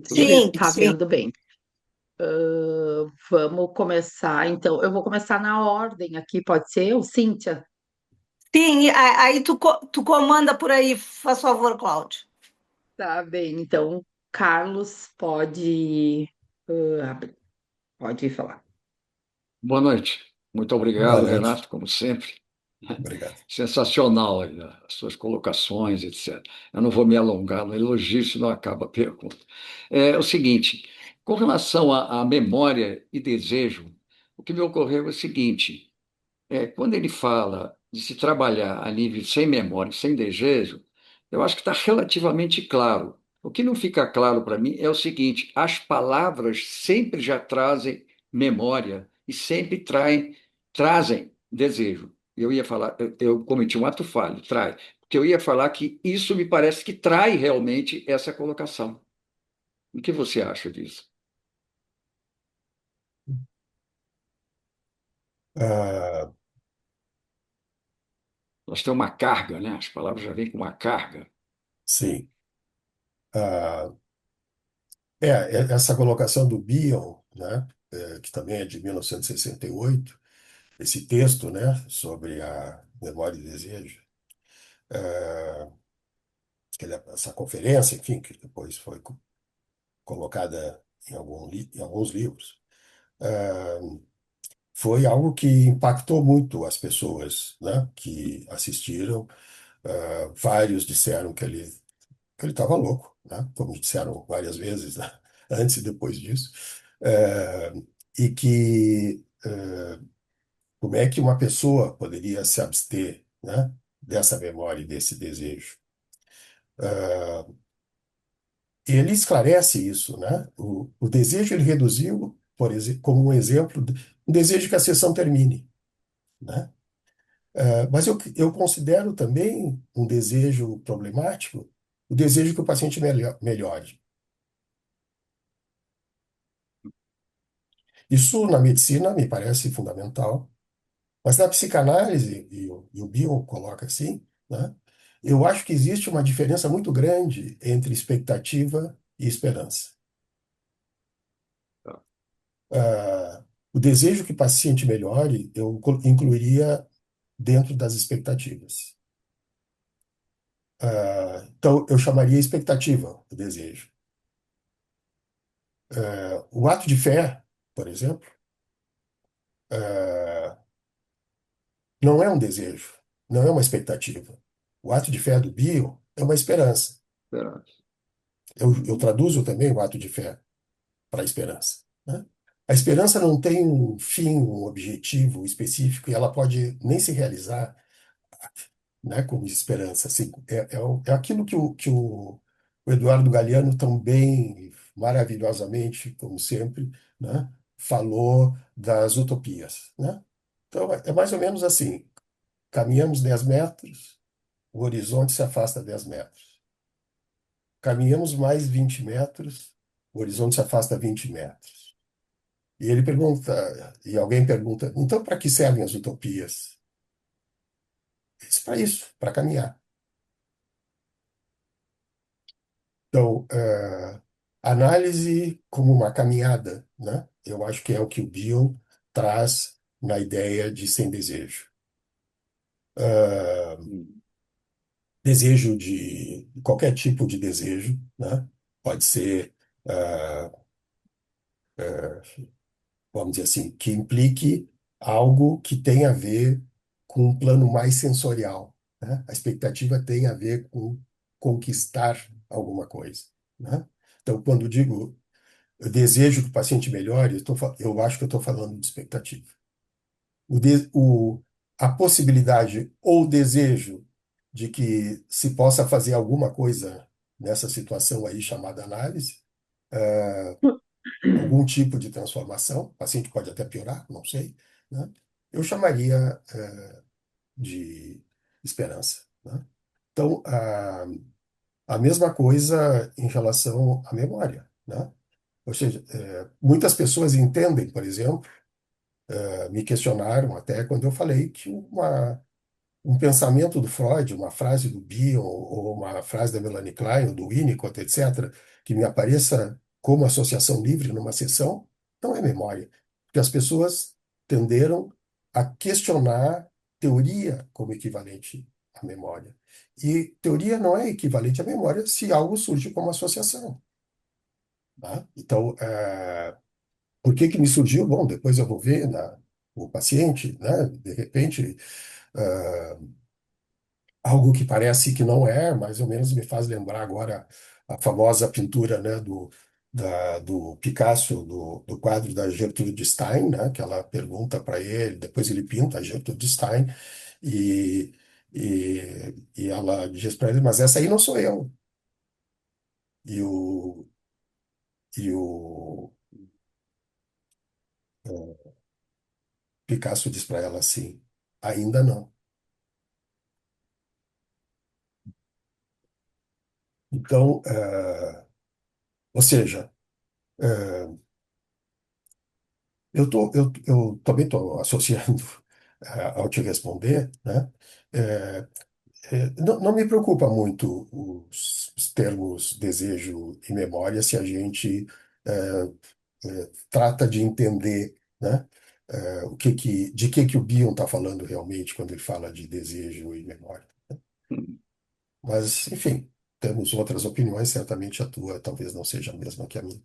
Sim, Tá sim. vendo bem. Vamos começar, então. Eu vou começar na ordem aqui, pode ser? O Cíntia? Sim, aí tu comanda por aí, faz favor, Cláudio. Tá bem, então, Carlos, abrir. Pode falar. Boa noite. Muito Boa obrigado, noite. Renato, como sempre. Obrigado. Sensacional aí, né, as suas colocações, etc. Eu não vou me alongar no elogio, senão acaba a pergunta. É o seguinte, com relação à memória e desejo, o que me ocorreu é o seguinte: quando ele fala de se trabalhar a nível sem memória, sem desejo, eu acho que está relativamente claro. O que não fica claro para mim é o seguinte: as palavras sempre já trazem memória e sempre trazem desejo. Eu ia falar, eu cometi um ato falho, trai, porque eu ia falar que isso me parece que trai realmente essa colocação. O que você acha disso? Ah, Nós temos uma carga, né? As palavras já vêm com uma carga. sim. Ah, essa colocação do Bion, né, que também é de 1968, esse texto, né, sobre a memória e desejo, essa conferência, enfim, que depois foi colocada em alguns livros, foi algo que impactou muito as pessoas, né, que assistiram. Vários disseram que ele estava louco, né, como disseram várias vezes, né, antes e depois disso. Eh, e que como é que uma pessoa poderia se abster, né, dessa memória e desse desejo? Ele esclarece isso, né? O desejo ele reduziu, por exemplo, como um exemplo, um desejo que a sessão termine, né? Mas eu considero também um desejo problemático o desejo que o paciente melhore. Isso na medicina me parece fundamental, mas na psicanálise, e o Bion coloca assim, né? Eu acho que existe uma diferença muito grande entre expectativa e esperança. O desejo que o paciente melhore, eu incluiria dentro das expectativas. Então, eu chamaria expectativa o desejo. O ato de fé, por exemplo, não é um desejo, não é uma expectativa. O ato de fé do Bio é uma esperança. Espera. Eu traduzo também o ato de fé para a esperança, né? A esperança não tem um fim, um objetivo específico, e ela pode nem se realizar, né, como esperança. Assim, é aquilo o Eduardo Galeano também, maravilhosamente, como sempre, né, falou das utopias, né? Então, é mais ou menos assim: caminhamos 10 metros, o horizonte se afasta 10 metros. Caminhamos mais 20 metros, o horizonte se afasta 20 metros. E ele pergunta, e alguém pergunta, então para que servem as utopias? Para isso, para caminhar. Então, análise como uma caminhada, né? Eu acho que é o que o Bion traz na ideia de sem desejo. Ah, desejo de qualquer tipo de desejo, né? Pode ser, ah, vamos dizer assim, que implique algo que tenha a ver com um plano mais sensorial, né? A expectativa tem a ver com conquistar alguma coisa, né? Então, quando digo eu desejo que o paciente melhore, eu acho que eu estou falando de expectativa. O, de- o- a possibilidade ou o desejo de que se possa fazer alguma coisa nessa situação aí chamada análise, algum tipo de transformação, o paciente pode até piorar, não sei, né? Eu chamaria de esperança, né? Então, a mesma coisa em relação à memória, né? Ou seja, muitas pessoas entendem, por exemplo, me questionaram até quando eu falei que um pensamento do Freud, uma frase do Bion, ou uma frase da Melanie Klein, ou do Winnicott, etc., que me apareça como associação livre numa sessão, não é memória. Porque as pessoas tenderam a questionar teoria como equivalente à memória. E teoria não é equivalente à memória se algo surge como associação. Tá? Então, por que que me surgiu? Bom, depois eu vou ver o paciente, né? De repente, ah, algo que parece que não é, mais ou menos me faz lembrar agora a famosa pintura, né, do Picasso, do quadro da Gertrude Stein, né, que ela pergunta para ele, depois ele pinta a Gertrude Stein, e, e ela diz para ele, mas essa aí não sou eu. E o Picasso diz para ela assim, ainda não. Então, ou seja, eh, eu também estou associando ao te responder, né? É, não me preocupa muito os termos desejo e memória se a gente trata de entender, né? De que o Bion está falando realmente quando ele fala de desejo e memória. Mas, enfim, temos outras opiniões, certamente a tua talvez não seja a mesma que a minha.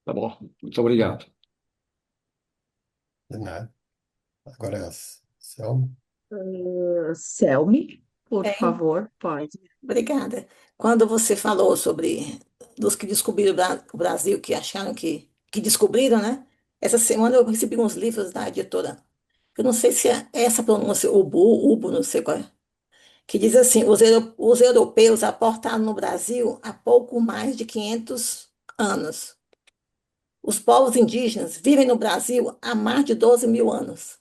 Tá bom, muito obrigado. De nada. Agora, Selma. Selmi, por É, favor, pode. obrigada. Quando você falou sobre dos que descobriram o Brasil, que acharam que descobriram, né? Essa semana eu recebi uns livros da editora. Eu não sei se é essa pronúncia, Ubu, não sei qual é. Que diz assim: os europeus aportaram no Brasil há pouco mais de 500 anos. Os povos indígenas vivem no Brasil há mais de 12 mil anos,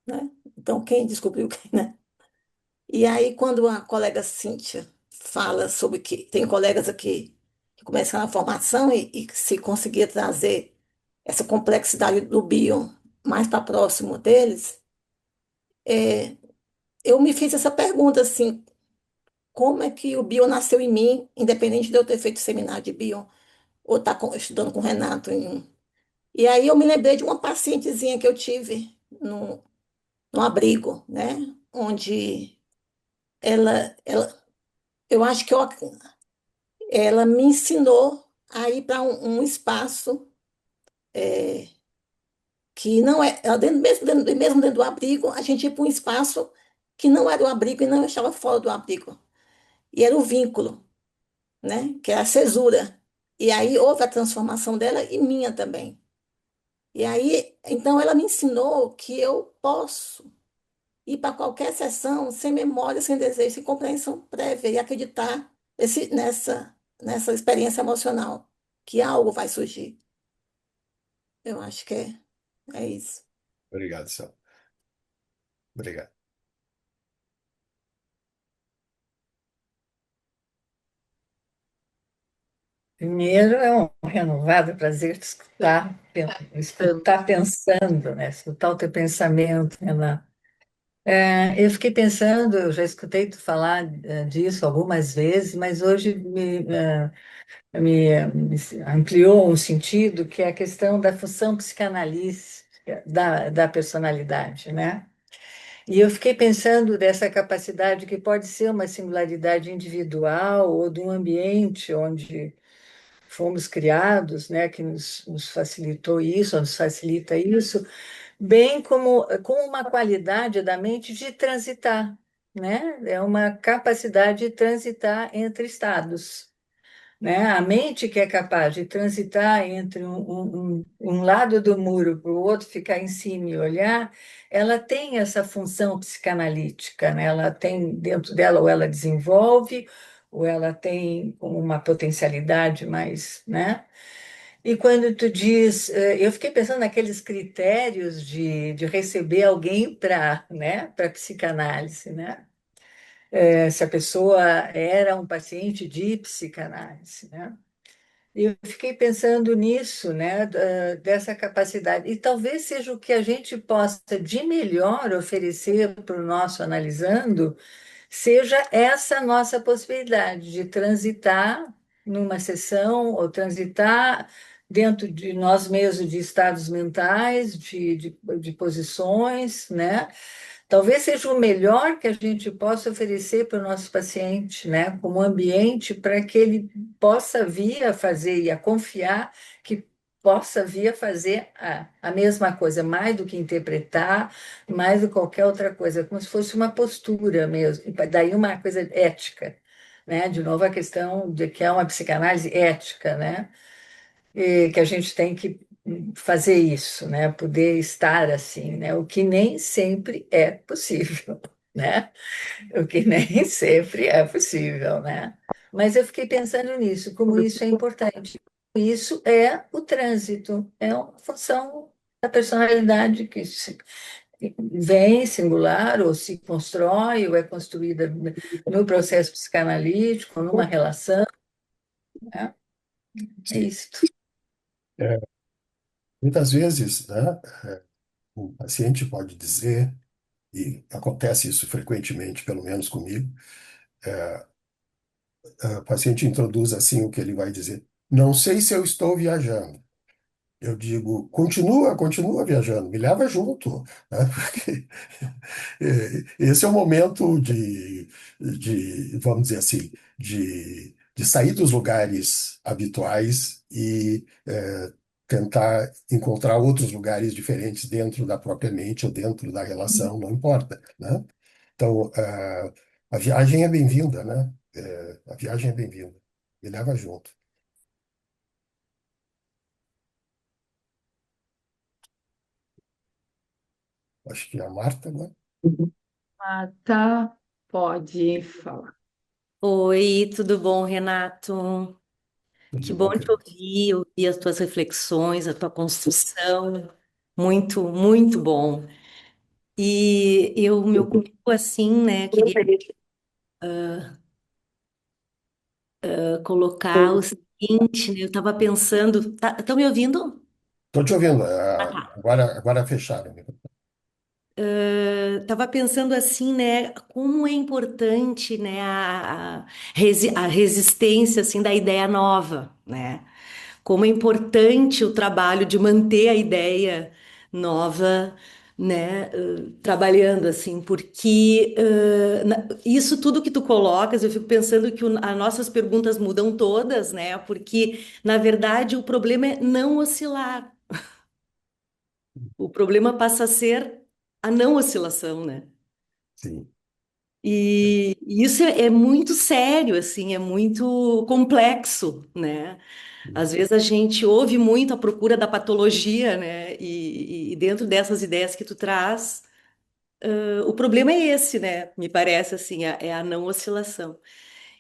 né? Então, quem descobriu quem, né? E aí, quando a colega Cíntia fala sobre que tem colegas aqui que começaram a formação e que se conseguia trazer essa complexidade do bio mais para próximo deles, é, eu me fiz essa pergunta assim, como é que o bio nasceu em mim, independente de eu ter feito seminário de bio ou estar estudando com o Renato em um. E aí eu me lembrei de uma pacientezinha que eu tive num abrigo, né? Onde ela, eu acho que ela me ensinou a ir para um espaço é, que não é, ela mesmo dentro do abrigo, a gente ia para um espaço que não era o abrigo e não estava fora do abrigo. E era o vínculo, né? Que é a cesura. E aí houve a transformação dela e minha também. E aí, então ela me ensinou que eu posso ir para qualquer sessão sem memória, sem desejo, sem compreensão prévia e acreditar nessa experiência emocional, que algo vai surgir. Eu acho que é isso. Obrigado, Selma. Obrigado. Primeiro, é um renovado prazer te escutar, escutar pensando, né? Escutar o teu pensamento, Renan. Eu fiquei pensando, eu já escutei tu falar disso algumas vezes, mas hoje me ampliou um sentido, que é a questão da função psicanalítica da personalidade, né? E eu fiquei pensando dessa capacidade que pode ser uma singularidade individual ou de um ambiente onde fomos criados, né, que nos facilitou isso, nos facilita isso, bem como com uma qualidade da mente de transitar, né? É uma capacidade de transitar entre estados, né? A mente que é capaz de transitar entre um lado do muro para o outro, ficar em cima e olhar, ela tem essa função psicanalítica, né? Ela tem dentro dela, ou ela desenvolve, ou ela tem uma potencialidade mais, né? E quando tu diz, eu fiquei pensando naqueles critérios de receber alguém para, né, para psicanálise, né? Se a pessoa era um paciente de psicanálise, né? E eu fiquei pensando nisso, né, dessa capacidade. E talvez seja o que a gente possa de melhor oferecer para o nosso analisando, seja essa nossa possibilidade de transitar numa sessão ou transitar dentro de nós mesmos, de estados mentais, de posições, né? Talvez seja o melhor que a gente possa oferecer para o nosso paciente, né? Como ambiente para que ele possa vir a fazer e a confiar que possa vir a fazer a mesma coisa, mais do que interpretar, mais do que qualquer outra coisa, como se fosse uma postura mesmo, e daí uma coisa ética, né? De novo a questão de que é uma psicanálise ética, né? E que a gente tem que fazer isso, né? Poder estar assim, né? O que nem sempre é possível, né? O que nem sempre é possível, né? Mas eu fiquei pensando nisso, como isso é importante. Isso é o trânsito, é uma função da personalidade que vem singular, ou se constrói, ou é construída no processo psicanalítico, numa relação, né? É Sim. isso. É, muitas vezes, né, o paciente pode dizer, e acontece isso frequentemente, pelo menos comigo, o paciente introduz assim o que ele vai dizer: não sei se eu estou viajando. Eu digo, continua viajando, me leva junto, né? Porque esse é o momento vamos dizer assim, de sair dos lugares habituais e tentar encontrar outros lugares diferentes dentro da própria mente ou dentro da relação, não importa, né? Então, a viagem é bem-vinda, né? A viagem é bem-vinda. Me leva junto. Acho que é a Marta agora. Ah, tá. Pode falar. Oi, tudo bom, Renato? Que Tudo bom bom, te querido? ouvir as tuas reflexões, a tua construção. Muito, muito bom. E eu me ocupo assim, né? Queria colocar o seguinte, né, eu estava pensando, estão me ouvindo? Estou te ouvindo. Ah, tá. Agora fecharam. Estava pensando assim, né, como é importante, né, a resistência assim da ideia nova, né? Como é importante o trabalho de manter a ideia nova, né, trabalhando assim, porque isso tudo que tu colocas, eu fico pensando que as nossas perguntas mudam todas, né, porque na verdade o problema é não oscilar, o problema passa a ser a não oscilação, né? Sim. E isso é muito sério, assim, é muito complexo, né? Às vezes a gente ouve muito a procura da patologia, né? E dentro dessas ideias que tu traz, o problema é esse, né? Me parece assim, é a não oscilação.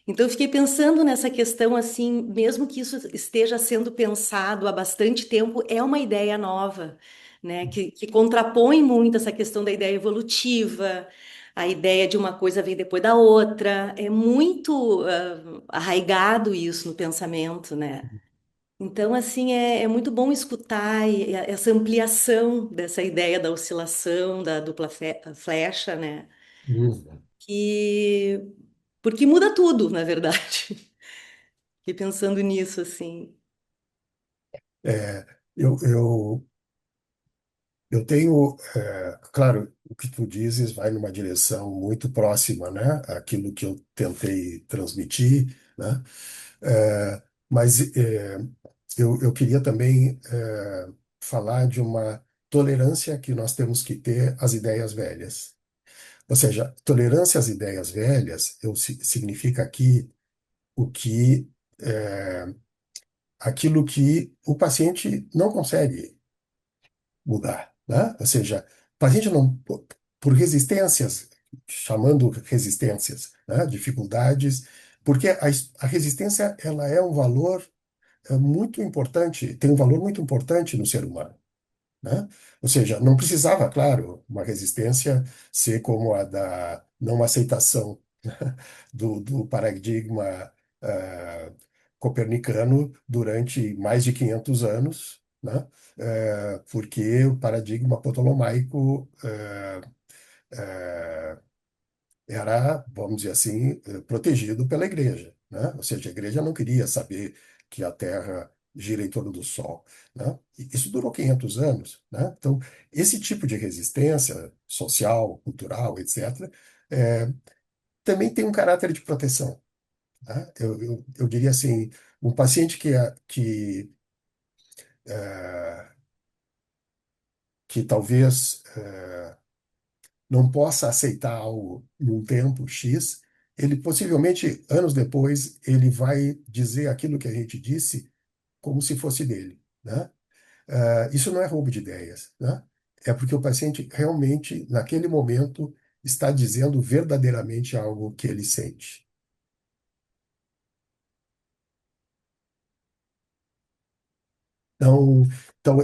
Então eu fiquei pensando nessa questão assim, mesmo que isso esteja sendo pensado há bastante tempo, é uma ideia nova, né? Que contrapõe muito essa questão da ideia evolutiva, a ideia de uma coisa vir depois da outra. É muito arraigado isso no pensamento, né? Então, assim, é muito bom escutar essa ampliação dessa ideia da oscilação, da dupla flecha, né? Uhum. Que... Porque muda tudo, na verdade. Fiquei pensando nisso, assim. É, eu tenho, claro, o que tu dizes vai numa direção muito próxima, né? Aquilo que eu tentei transmitir, né? Mas eu queria também falar de uma tolerância que nós temos que ter às ideias velhas. Ou seja, tolerância às ideias velhas significa aqui o que aquilo que o paciente não consegue mudar, né? Ou seja, o paciente não, por resistências, chamando resistências, né? Dificuldades, porque a resistência ela é um valor muito importante, tem um valor muito importante no ser humano, né? Ou seja, não precisava, claro, uma resistência ser como a da não aceitação do paradigma ah, copernicano durante mais de 500 anos, né? Porque o paradigma ptolomaico era, vamos dizer assim, protegido pela igreja, né? Ou seja, a igreja não queria saber que a Terra gira em torno do Sol, né? E isso durou 500 anos, né? Então, esse tipo de resistência social, cultural, etc., eh, também tem um caráter de proteção, né? Eu diria assim, um paciente eh, que talvez não possa aceitar algo num tempo X, ele possivelmente, anos depois, ele vai dizer aquilo que a gente disse como se fosse dele, né? Isso não é roubo de ideias, né? É porque o paciente realmente, naquele momento, está dizendo verdadeiramente algo que ele sente. Então, então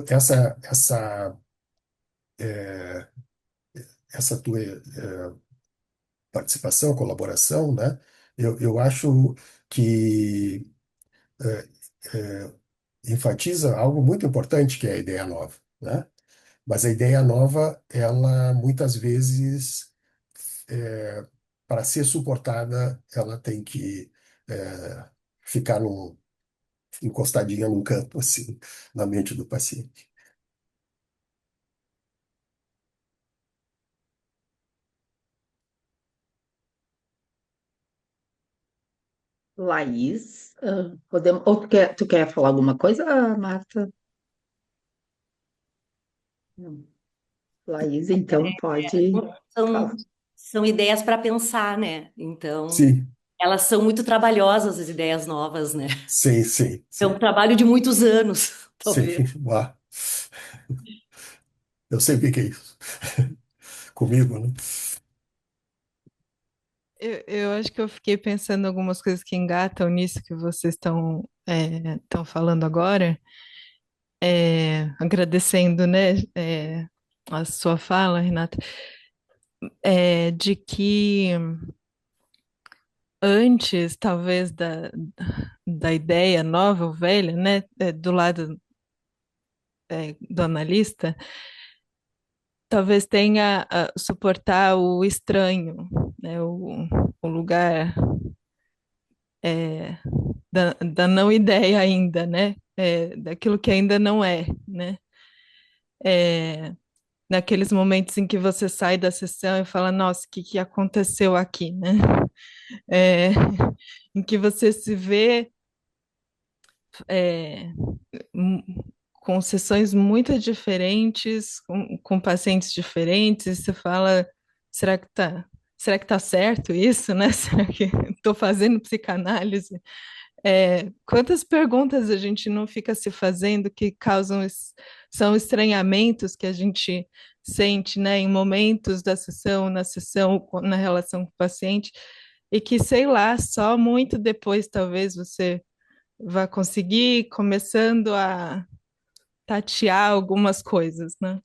eh, essa tua participação, colaboração, né? Eu acho que eh, eh, enfatiza algo muito importante que é a ideia nova, né? Mas a ideia nova, ela muitas vezes, eh, para ser suportada, ela tem que ficar encostadinha num canto, assim, na mente do paciente. Laís, podemos, ou tu quer falar alguma coisa, Marta? Não. Laís, então pode falar. São, são ideias para pensar, né? Então, Sim, elas são muito trabalhosas, as ideias novas, né? sim, sim, É um sim, trabalho de muitos anos, sim. talvez. Uau. Eu sei o que que é isso. Comigo, né? Eu acho que eu fiquei pensando em algumas coisas que engatam nisso que vocês estão falando agora, agradecendo, né, a sua fala, Renata, de que antes, talvez, da ideia nova ou velha, né, do lado, do analista, talvez tenha suportar o estranho, né, o lugar é, da não ideia ainda, né? Daquilo que ainda não é, né? É, naqueles momentos em que você sai da sessão e fala, nossa, o que que aconteceu aqui, né? É, em que você se vê é, m- com sessões muito diferentes, com pacientes diferentes, e você fala, será que tá certo isso, né? Será que estou fazendo psicanálise? Quantas perguntas a gente não fica se fazendo que são estranhamentos que a gente sente, né, em momentos da sessão, na sessão, na relação com o paciente, e que, sei lá, só muito depois talvez você vá conseguir ir começando a tatear algumas coisas, né?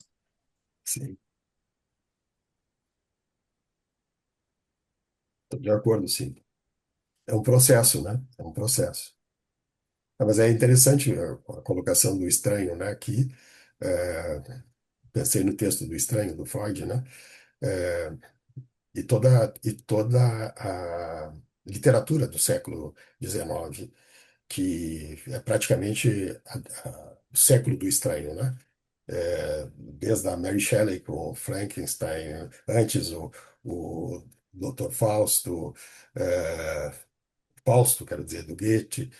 Sim, estou de acordo, sim. É um processo, né? É um processo. Mas é interessante a colocação do estranho, né? Aqui, pensei no texto do estranho, do Freud, né? É, e toda a literatura do século XIX, que é praticamente o século do estranho, né? Desde a Mary Shelley com o Frankenstein, antes o Dr. Fausto, quero dizer, do Goethe,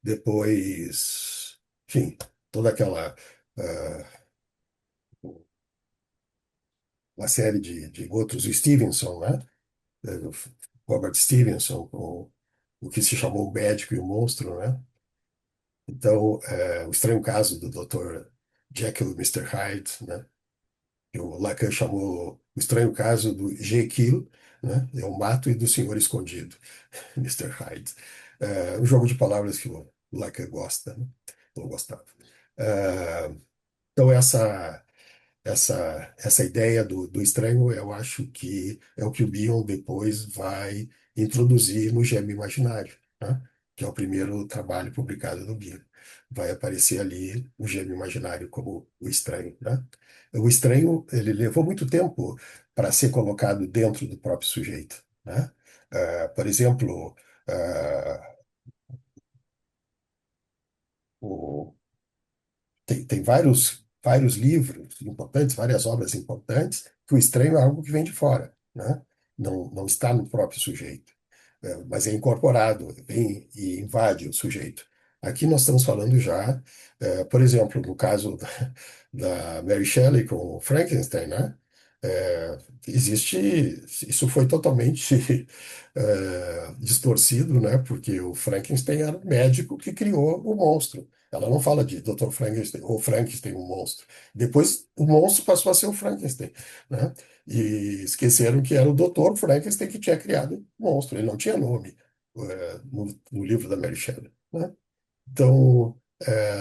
depois, enfim, toda aquela uma série de outros, o Stevenson, né? O Robert Stevenson, com o que se chamou O Médico e o Monstro, né? Então, o estranho caso do Dr. Jekyll e Mr. Hyde, né? Que o Lacan chamou o estranho caso do Jekyll, né? É o mato e do senhor escondido, Mr. Hyde. Um jogo de palavras que o Lacan gosta, né? Ou gostava. É, então, essa ideia do estranho, eu acho que é o que o Bion depois vai introduzir no Gêmeo Imaginário, né? Que é o primeiro trabalho publicado do Bion. Vai aparecer ali o Gêmeo Imaginário como o estranho, né? O estranho, ele levou muito tempo para ser colocado dentro do próprio sujeito, né? Por exemplo, o tem vários livros importantes, várias obras importantes, que o estranho é algo que vem de fora, né? Não está no próprio sujeito, mas é incorporado, vem e invade o sujeito. Aqui nós estamos falando já, por exemplo, no caso da Mary Shelley com o Frankenstein, né? Existe, isso foi totalmente distorcido, né? Porque o Frankenstein era o médico que criou o monstro. Ela não fala de Dr. Frankenstein ou Frankenstein, o monstro. Depois, o monstro passou a ser o Frankenstein, né? E esqueceram que era o Dr. Frankenstein que tinha criado o monstro. Ele não tinha nome, no livro da Mary Shelley, né? Então,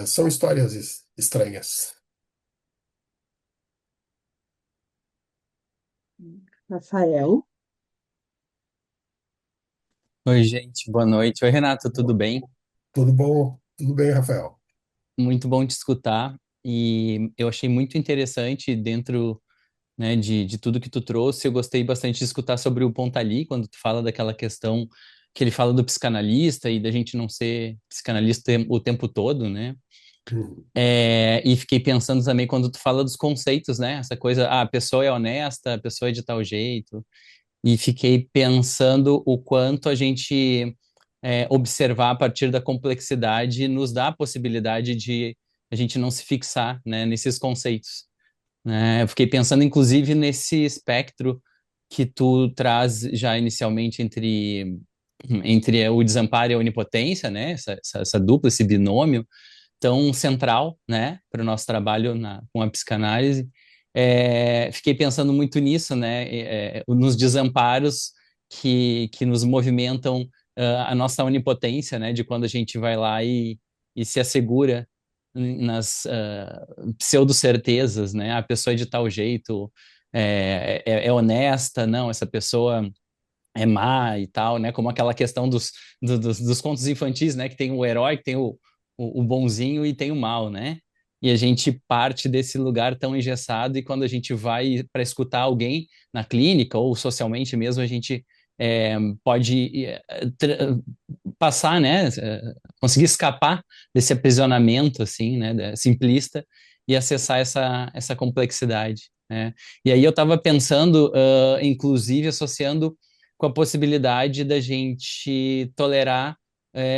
são histórias estranhas. Rafael. Oi, gente, boa noite. Oi, Renato, tudo bem? Tudo bom? Tudo bem, Rafael? Muito bom te escutar. E eu achei muito interessante dentro, né, de tudo que tu trouxe. Eu gostei bastante de escutar sobre o Pontalí, quando tu fala daquela questão que ele fala do psicanalista e da gente não ser psicanalista o tempo todo, né? Hum. E fiquei pensando também quando tu fala dos conceitos, né? Essa coisa, a pessoa é honesta, a pessoa é de tal jeito. E fiquei pensando o quanto a gente observar a partir da complexidade nos dá a possibilidade de a gente não se fixar, né, nesses conceitos, né? Eu fiquei pensando, inclusive, nesse espectro que tu traz já inicialmente entre o desamparo e a onipotência, né? Essa dupla, esse binômio tão central, né, para o nosso trabalho com a psicanálise. Fiquei pensando muito nisso, né, nos desamparos que nos movimentam a nossa onipotência, né, de quando a gente vai lá e se assegura nas pseudo-certezas, né, a pessoa é de tal jeito, é honesta, não, essa pessoa é má e tal, né? Como aquela questão dos contos infantis, né? Que tem o herói, que tem o bonzinho e tem o mal, né? E a gente parte desse lugar tão engessado e quando a gente vai para escutar alguém na clínica ou socialmente mesmo, a gente pode passar, né? Conseguir escapar desse aprisionamento, assim, né? Simplista e acessar essa complexidade, né? E aí eu estava pensando, inclusive, associando com a possibilidade da gente tolerar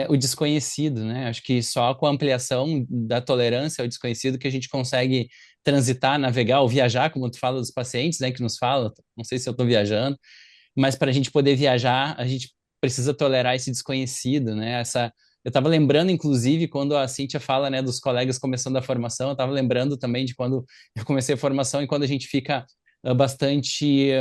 o desconhecido, né? Acho que só com a ampliação da tolerância ao desconhecido que a gente consegue transitar, navegar ou viajar, como tu fala dos pacientes, né? Que nos fala, não sei se eu estou viajando, mas para a gente poder viajar, a gente precisa tolerar esse desconhecido, né? Eu estava lembrando, inclusive, quando a Cíntia fala, né, dos colegas começando a formação, eu estava lembrando também de quando eu comecei a formação e quando a gente fica bastante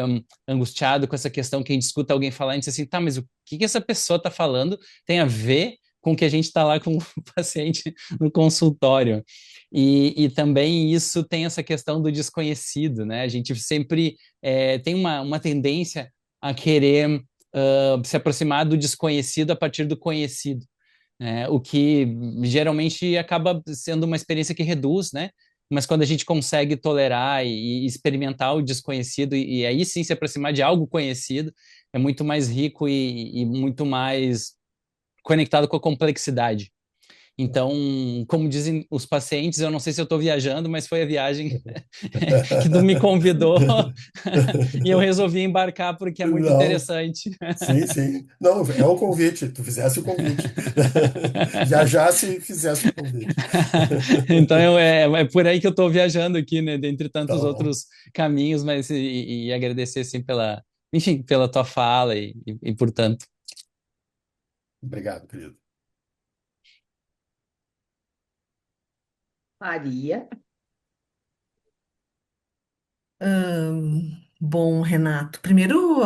angustiado com essa questão que a gente escuta alguém falar e diz assim, tá, mas o que essa pessoa está falando tem a ver com o que a gente está lá com o paciente no consultório. E também isso tem essa questão do desconhecido, né? A gente sempre tem uma tendência a querer se aproximar do desconhecido a partir do conhecido, né? O que geralmente acaba sendo uma experiência que reduz, né? Mas quando a gente consegue tolerar e experimentar o desconhecido e aí sim se aproximar de algo conhecido, é muito mais rico e muito mais conectado com a complexidade. Então, como dizem os pacientes, eu não sei se eu estou viajando, mas foi a viagem que tu me convidou e eu resolvi embarcar porque é muito Não, interessante. sim, sim. Não, é um convite, tu fizesse o convite. Viajasse e fizesse o convite. Então é por aí que eu estou viajando aqui, né? Dentre Tá tantos bom. outros caminhos, mas e agradecer assim enfim, pela tua fala e por tanto. Obrigado, querido. Maria. Bom, Renato, primeiro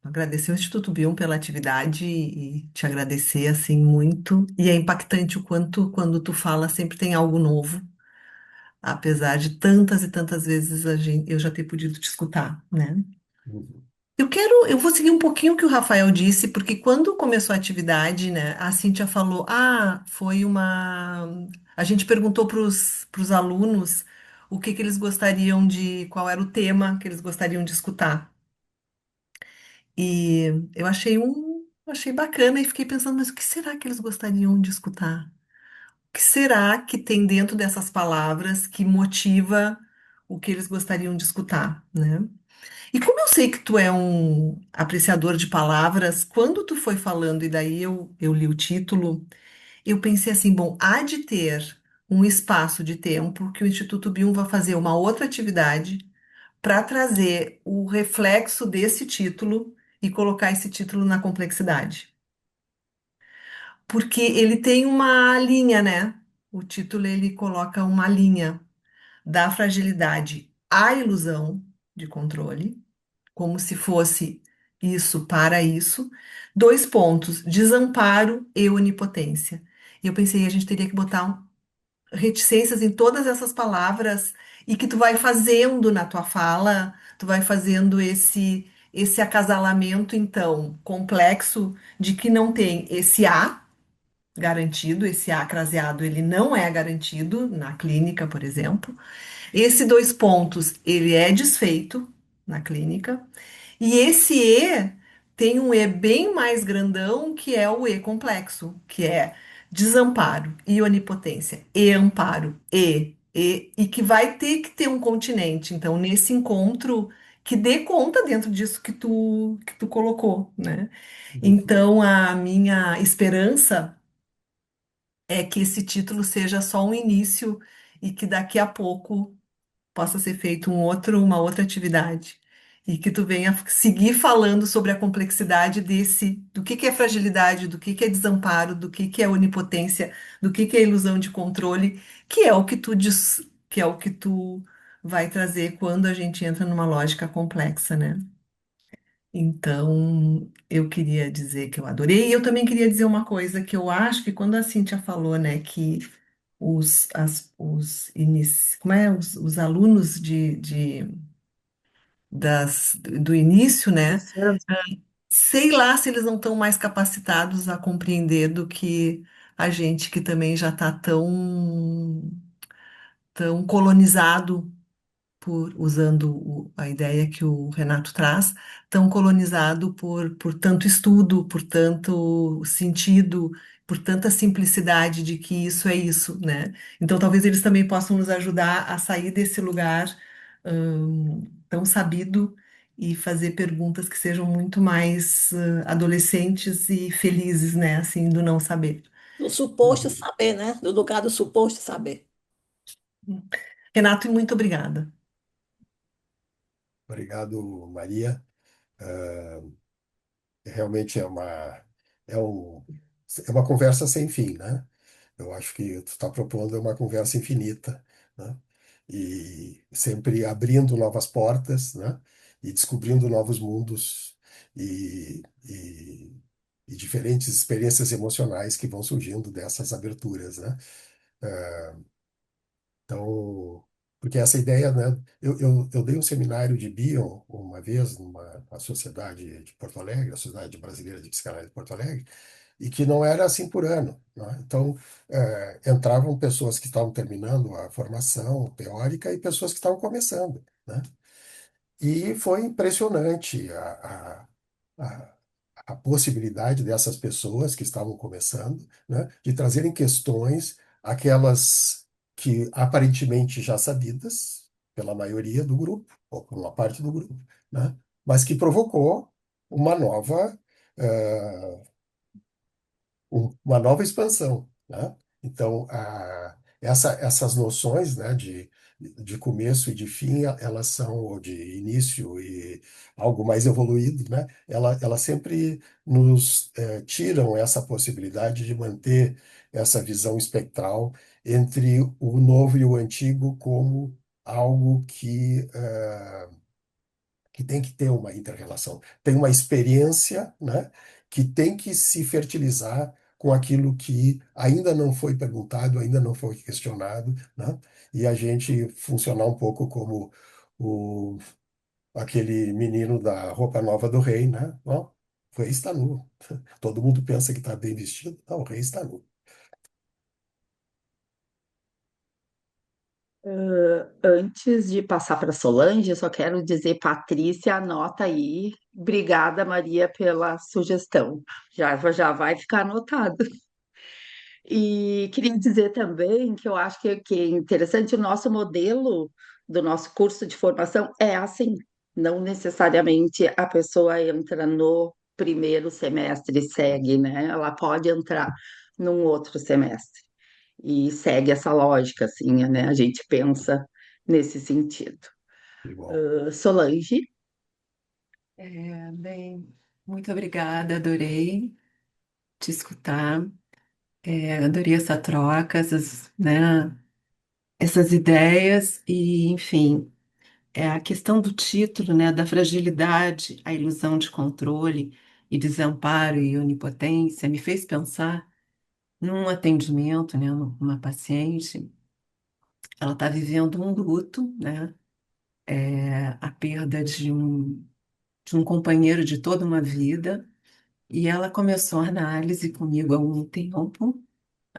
agradecer ao Instituto Bion pela atividade e te agradecer assim muito. E é impactante o quanto quando tu fala sempre tem algo novo, apesar de tantas e tantas vezes eu já ter podido te escutar, né? Uhum. Eu vou seguir um pouquinho o que o Rafael disse, porque quando começou a atividade, né, a Cíntia falou, foi uma. A gente perguntou para os alunos o que eles gostariam qual era o tema que eles gostariam de escutar. E achei bacana e fiquei pensando, mas o que será que eles gostariam de escutar? O que será que tem dentro dessas palavras que motiva o que eles gostariam de escutar, né? E como eu sei que tu é um apreciador de palavras, quando tu foi falando, e daí eu li o título, eu pensei assim, bom, há de ter um espaço de tempo que o Instituto Bium vai fazer uma outra atividade para trazer o reflexo desse título e colocar esse título na complexidade. Porque ele tem uma linha, né? O título ele coloca uma linha da fragilidade à ilusão de controle como se fosse isso para isso. Dois pontos, desamparo e onipotência. E eu pensei, a gente teria que botar reticências em todas essas palavras e que tu vai fazendo na tua fala, tu vai fazendo esse acasalamento então complexo de que não tem esse A garantido, esse A craseado, ele não é garantido na clínica, por exemplo. Esse dois pontos, ele é desfeito na clínica. E esse E tem um E bem mais grandão, que é o E complexo, que é desamparo e onipotência, e amparo, e que vai ter que ter um continente. Então, nesse encontro, que dê conta dentro disso que tu colocou, né? Uhum. Então, a minha esperança é que esse título seja só um início e que daqui a pouco possa ser feito uma outra atividade. E que tu venha seguir falando sobre a complexidade do que é fragilidade, do que é desamparo, do que é onipotência, do que é ilusão de controle, que é o que tu diz, que é o que tu vai trazer quando a gente entra numa lógica complexa, né? Então, eu queria dizer que eu adorei. E eu também queria dizer uma coisa que eu acho que quando a Cíntia falou, né, que como é, os alunos do início, né? Sei lá se eles não estão mais capacitados a compreender do que a gente que também já está tão colonizado usando a ideia que o Renato traz, tão colonizado por tanto estudo, por tanto sentido, por tanta simplicidade de que isso é isso, né? Então, talvez eles também possam nos ajudar a sair desse lugar, tão sabido e fazer perguntas que sejam muito mais, adolescentes e felizes, né? Assim, do não saber. Do suposto Uhum. saber, né? Do lugar do suposto saber. Renato, muito obrigada. Obrigado, Maria. Realmente é uma conversa sem fim, né? Eu acho que tu está propondo uma conversa infinita, né? E sempre abrindo novas portas, né? E descobrindo novos mundos e diferentes experiências emocionais que vão surgindo dessas aberturas, né? Então, porque essa ideia, né? Eu dei um seminário de Bion uma vez numa sociedade de Porto Alegre, a Sociedade Brasileira de Psicanálise de Porto Alegre, e que não era assim por ano, né? Então, entravam pessoas que estavam terminando a formação teórica e pessoas que estavam começando, né? E foi impressionante a possibilidade dessas pessoas que estavam começando, né, de trazerem questões, aquelas que aparentemente já sabidas pela maioria do grupo, ou por uma parte do grupo, né, mas que provocou uma nova, eh, uma nova expansão, né? Então, essas noções, né, de começo e de fim, elas são, ou de início e algo mais evoluído, né? Elas sempre nos tiram essa possibilidade de manter essa visão espectral entre o novo e o antigo como algo que tem que ter uma interrelação. Tem uma experiência, né, que tem que se fertilizar com aquilo que ainda não foi perguntado, ainda não foi questionado, né, e a gente funcionar um pouco como o, aquele menino da roupa nova do rei, né? Ó, o rei está nu. Todo mundo pensa que está bem vestido. Não, o rei está nu. Antes de passar para Solange, eu só quero dizer, Patrícia, anota aí. Obrigada, Maria, pela sugestão. Já vai ficar anotado. E queria dizer também que eu acho que é interessante o nosso modelo do nosso curso de formação é assim, não necessariamente a pessoa entra no primeiro semestre e segue, né? Ela pode entrar num outro semestre e segue essa lógica, assim, né? A gente pensa nesse sentido. Igual. Solange, Bem, muito obrigada, adorei te escutar, adorei essa troca, essas ideias e, enfim, a questão do título, né, da fragilidade, a ilusão de controle e desamparo e onipotência me fez pensar num atendimento, né, numa paciente, ela está vivendo um luto, né, a perda de um companheiro de toda uma vida, e ela começou a análise comigo há um tempo,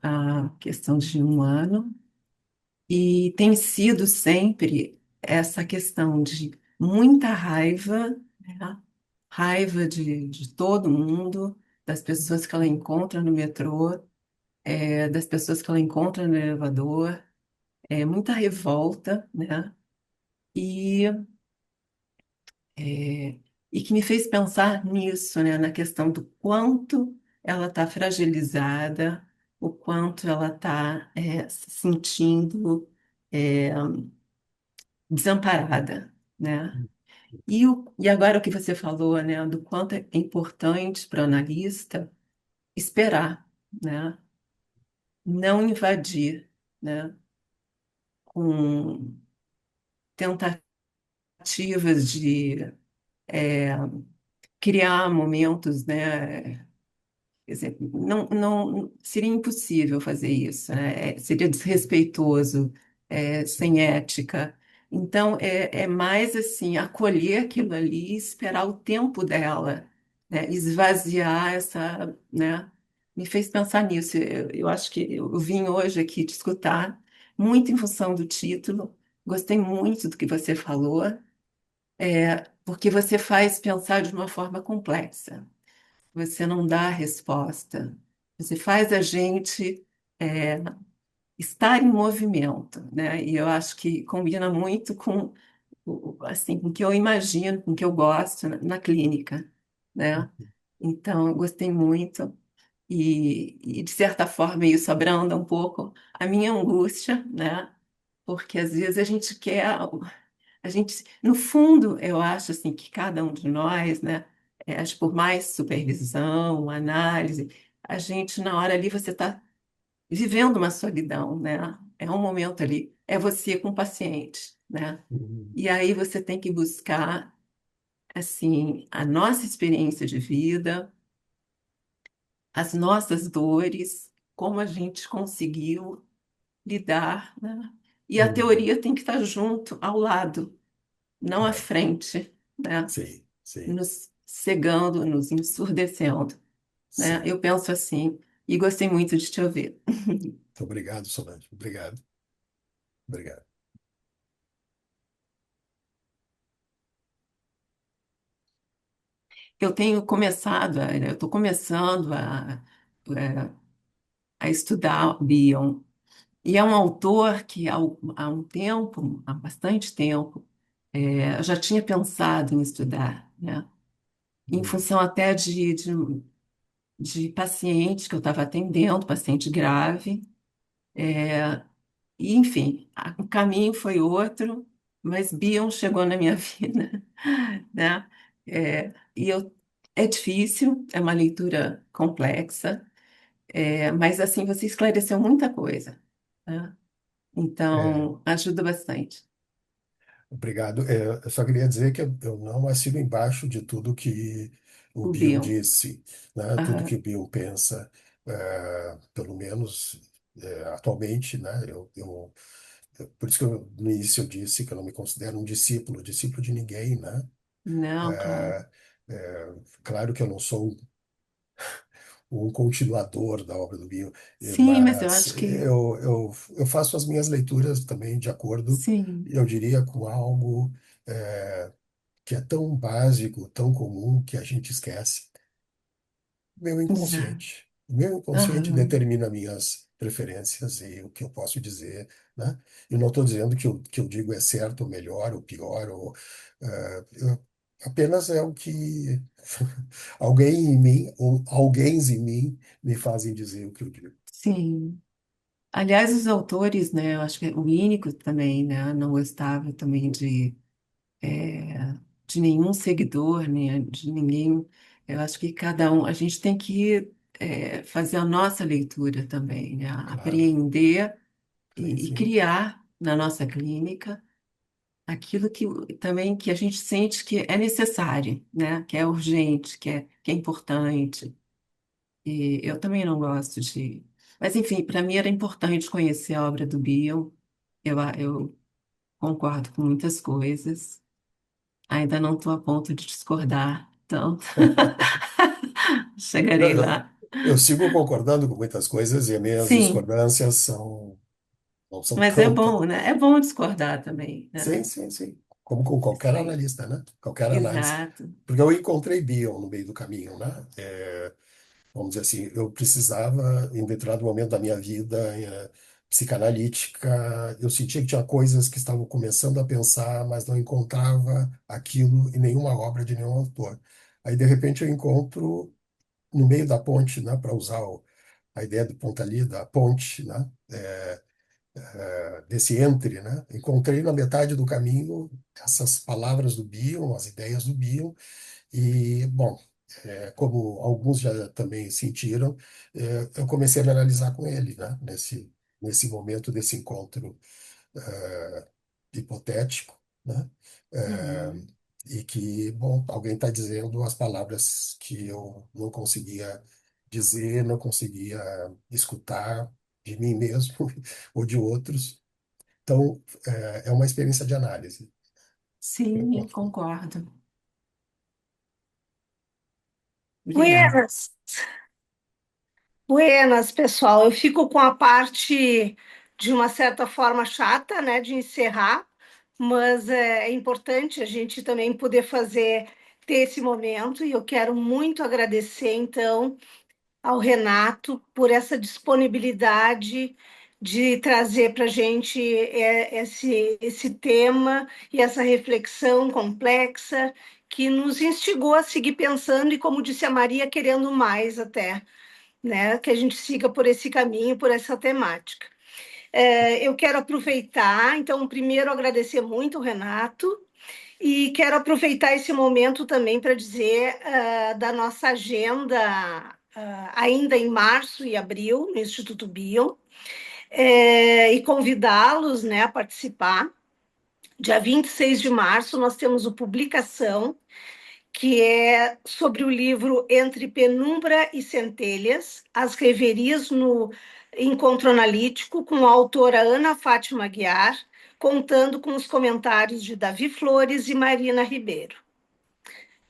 a questão de um ano, e tem sido sempre essa questão de muita raiva, né? Raiva de todo mundo, das pessoas que ela encontra no metrô, das pessoas que ela encontra no elevador, muita revolta, né? E, é, e que me fez pensar nisso, né? Na questão do quanto ela está fragilizada, o quanto ela está se sentindo é, desamparada, né? E agora o que você falou, né, do quanto é importante para o analista esperar, né, não invadir, né, com tentativas de criar momentos, né, quer dizer, não seria impossível fazer isso, né? Seria desrespeitoso, sem ética. Então, é mais assim, acolher aquilo ali, e esperar o tempo dela, né? Esvaziar essa, né? Me fez pensar nisso. Eu acho que eu vim hoje aqui te escutar, muito em função do título. Gostei muito do que você falou, porque você faz pensar de uma forma complexa. Você não dá a resposta. Você faz a gente é, estar em movimento, né? E eu acho que combina muito com assim, com o que eu imagino, com o que eu gosto na clínica, né? Então, eu gostei muito. De certa forma, isso abranda um pouco a minha angústia, né? Porque às vezes a gente quer a gente, no fundo, eu acho assim que cada um de nós, né, acho que por mais supervisão, análise, a gente na hora ali você está vivendo uma solidão, né? É um momento ali, é você com o paciente, né? Uhum. E aí você tem que buscar assim a nossa experiência de vida, as nossas dores, como a gente conseguiu lidar, né? E a Uhum. teoria tem que estar junto, ao lado, não à É, frente, né? sim, sim, Nos cegando, nos ensurdecendo, né? sim. Eu penso assim, e gostei muito de te ouvir. Muito obrigado, Solange. Obrigado. Obrigado. eu tenho começado, eu estou começando a estudar Bion. E é um autor que há um tempo, há bastante tempo, eu já tinha pensado em estudar, né? Em função até de paciente que eu estava atendendo, paciente grave. E, enfim, o caminho foi outro, mas Bion chegou na minha vida, né? É difícil, é uma leitura complexa, mas assim você esclareceu muita coisa, né? É, Então ajuda bastante. obrigado. Eu só queria dizer que eu não assino embaixo de tudo que o O Bill Bion. disse, né? Tudo que Aham. o Bill pensa, pelo menos atualmente, né? Por isso que no início eu disse que eu não me considero um discípulo de ninguém, né? Não, claro. É, claro que eu não sou um continuador da obra do Bill, Sim, mas eu mas acho que eu faço as minhas leituras também de acordo, sim. eu diria, com algo é, que é tão básico, tão comum, que a gente esquece. Meu Exato. inconsciente. O meu inconsciente Aham. determina minhas preferências e o que eu posso dizer, né? Eu não estou dizendo que eu digo é certo, ou melhor, ou pior, apenas é o que alguém em mim, ou alguém em mim, me fazem dizer o que eu digo. Sim. Aliás, os autores, né? Eu acho que o Ínico também, né? Não gostava também de nenhum seguidor, né? De ninguém. Eu acho que cada um, a gente tem que fazer a nossa leitura também, né? Claro, Apreender sim, e sim, criar na nossa clínica aquilo que também que a gente sente que é necessário, né? Que é urgente, que é importante. E eu também não gosto de. Mas, enfim, para mim era importante conhecer a obra do Bill. Eu concordo com muitas coisas. Ainda não estou a ponto de discordar tanto. Eu, Chegarei eu, lá. eu sigo concordando com muitas coisas e as minhas Sim, discordâncias não são mas é tantas. bom, né? É bom discordar também, né? Sim, sim, sim. Como com qualquer Sim, analista, né? Qualquer análise. exato. Porque eu encontrei Bion no meio do caminho, né? Vamos dizer assim, eu precisava, em determinado momento da minha vida psicanalítica, eu sentia que tinha coisas que estavam começando a pensar, mas não encontrava aquilo em nenhuma obra de nenhum autor. Aí, de repente, eu encontro no meio da ponte, né? Para usar a ideia do ponta ali, da ponte, né? Desse entre, né? Encontrei na metade do caminho essas palavras do Bion, as ideias do Bion, e, bom, como alguns já também sentiram, eu comecei a me analisar com ele, né? Nesse momento desse encontro hipotético, né? Eh, Uhum. e que, bom, alguém está dizendo as palavras que eu não conseguia dizer, não conseguia escutar de mim mesmo ou de outros. Então, é uma experiência de análise. Eu Sim, encontro. concordo. Obrigada. Buenas, buenas, pessoal. Eu fico com a parte de uma certa forma chata, né, de encerrar, mas é importante a gente também poder ter esse momento, e eu quero muito agradecer, então, ao Renato por essa disponibilidade de trazer para a gente esse tema e essa reflexão complexa que nos instigou a seguir pensando e, como disse a Maria, querendo mais até, né? Que a gente siga por esse caminho, por essa temática. Eu quero aproveitar, então, primeiro agradecer muito o Renato e quero aproveitar esse momento também para dizer da nossa agenda ainda em março e abril no Instituto Bion, e convidá-los, né, a participar. Dia 26 de março nós temos o Publicação, que é sobre o livro Entre Penumbra e Centelhas, As Reverias no Encontro Analítico, com a autora Ana Fátima Aguiar, contando com os comentários de Davi Flores e Marina Ribeiro.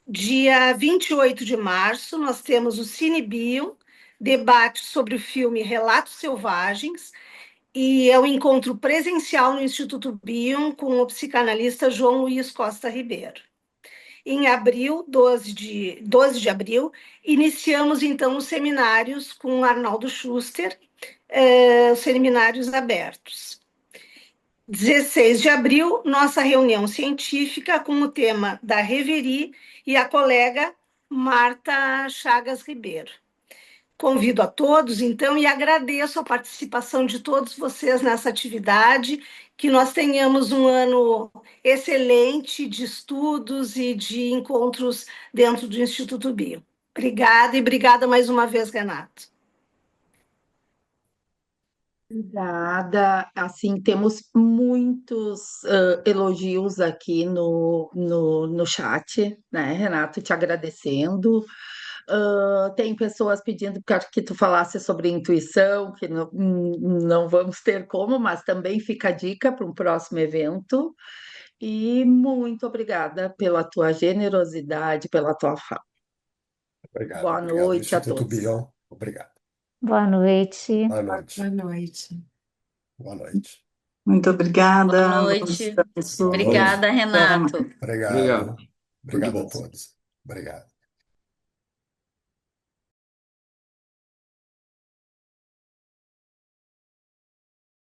Dia 28 de março, nós temos o Cine Bio, debate sobre o filme Relatos Selvagens, e é um encontro presencial no Instituto Bion com o psicanalista João Luiz Costa Ribeiro. em abril, 12 de abril, iniciamos então os seminários com Arnaldo Schuster, os seminários abertos. 16 de abril, nossa reunião científica com o tema da Reverie e a colega Marta Chagas Ribeiro. Convido a todos, então, e agradeço a participação de todos vocês nessa atividade, que nós tenhamos um ano excelente de estudos e de encontros dentro do Instituto Bio. Obrigada e obrigada mais uma vez, Renato. Obrigada. Assim, temos muitos elogios aqui no chat, né, Renato? Te agradecendo. Tem pessoas pedindo que tu falasse sobre intuição, que não vamos ter como, mas também fica a dica para um próximo evento. E muito obrigada pela tua generosidade, pela tua fala. Obrigado, Boa obrigado, noite a Instituto todos. Bion. Obrigado. Boa noite. Boa noite. Boa noite. Boa noite. Muito Boa obrigada. Bom noite. descanso. Boa noite. Obrigada, Até mais. Renato. Obrigado. Obrigado. Tudo de Obrigado a bom. todos. Obrigado.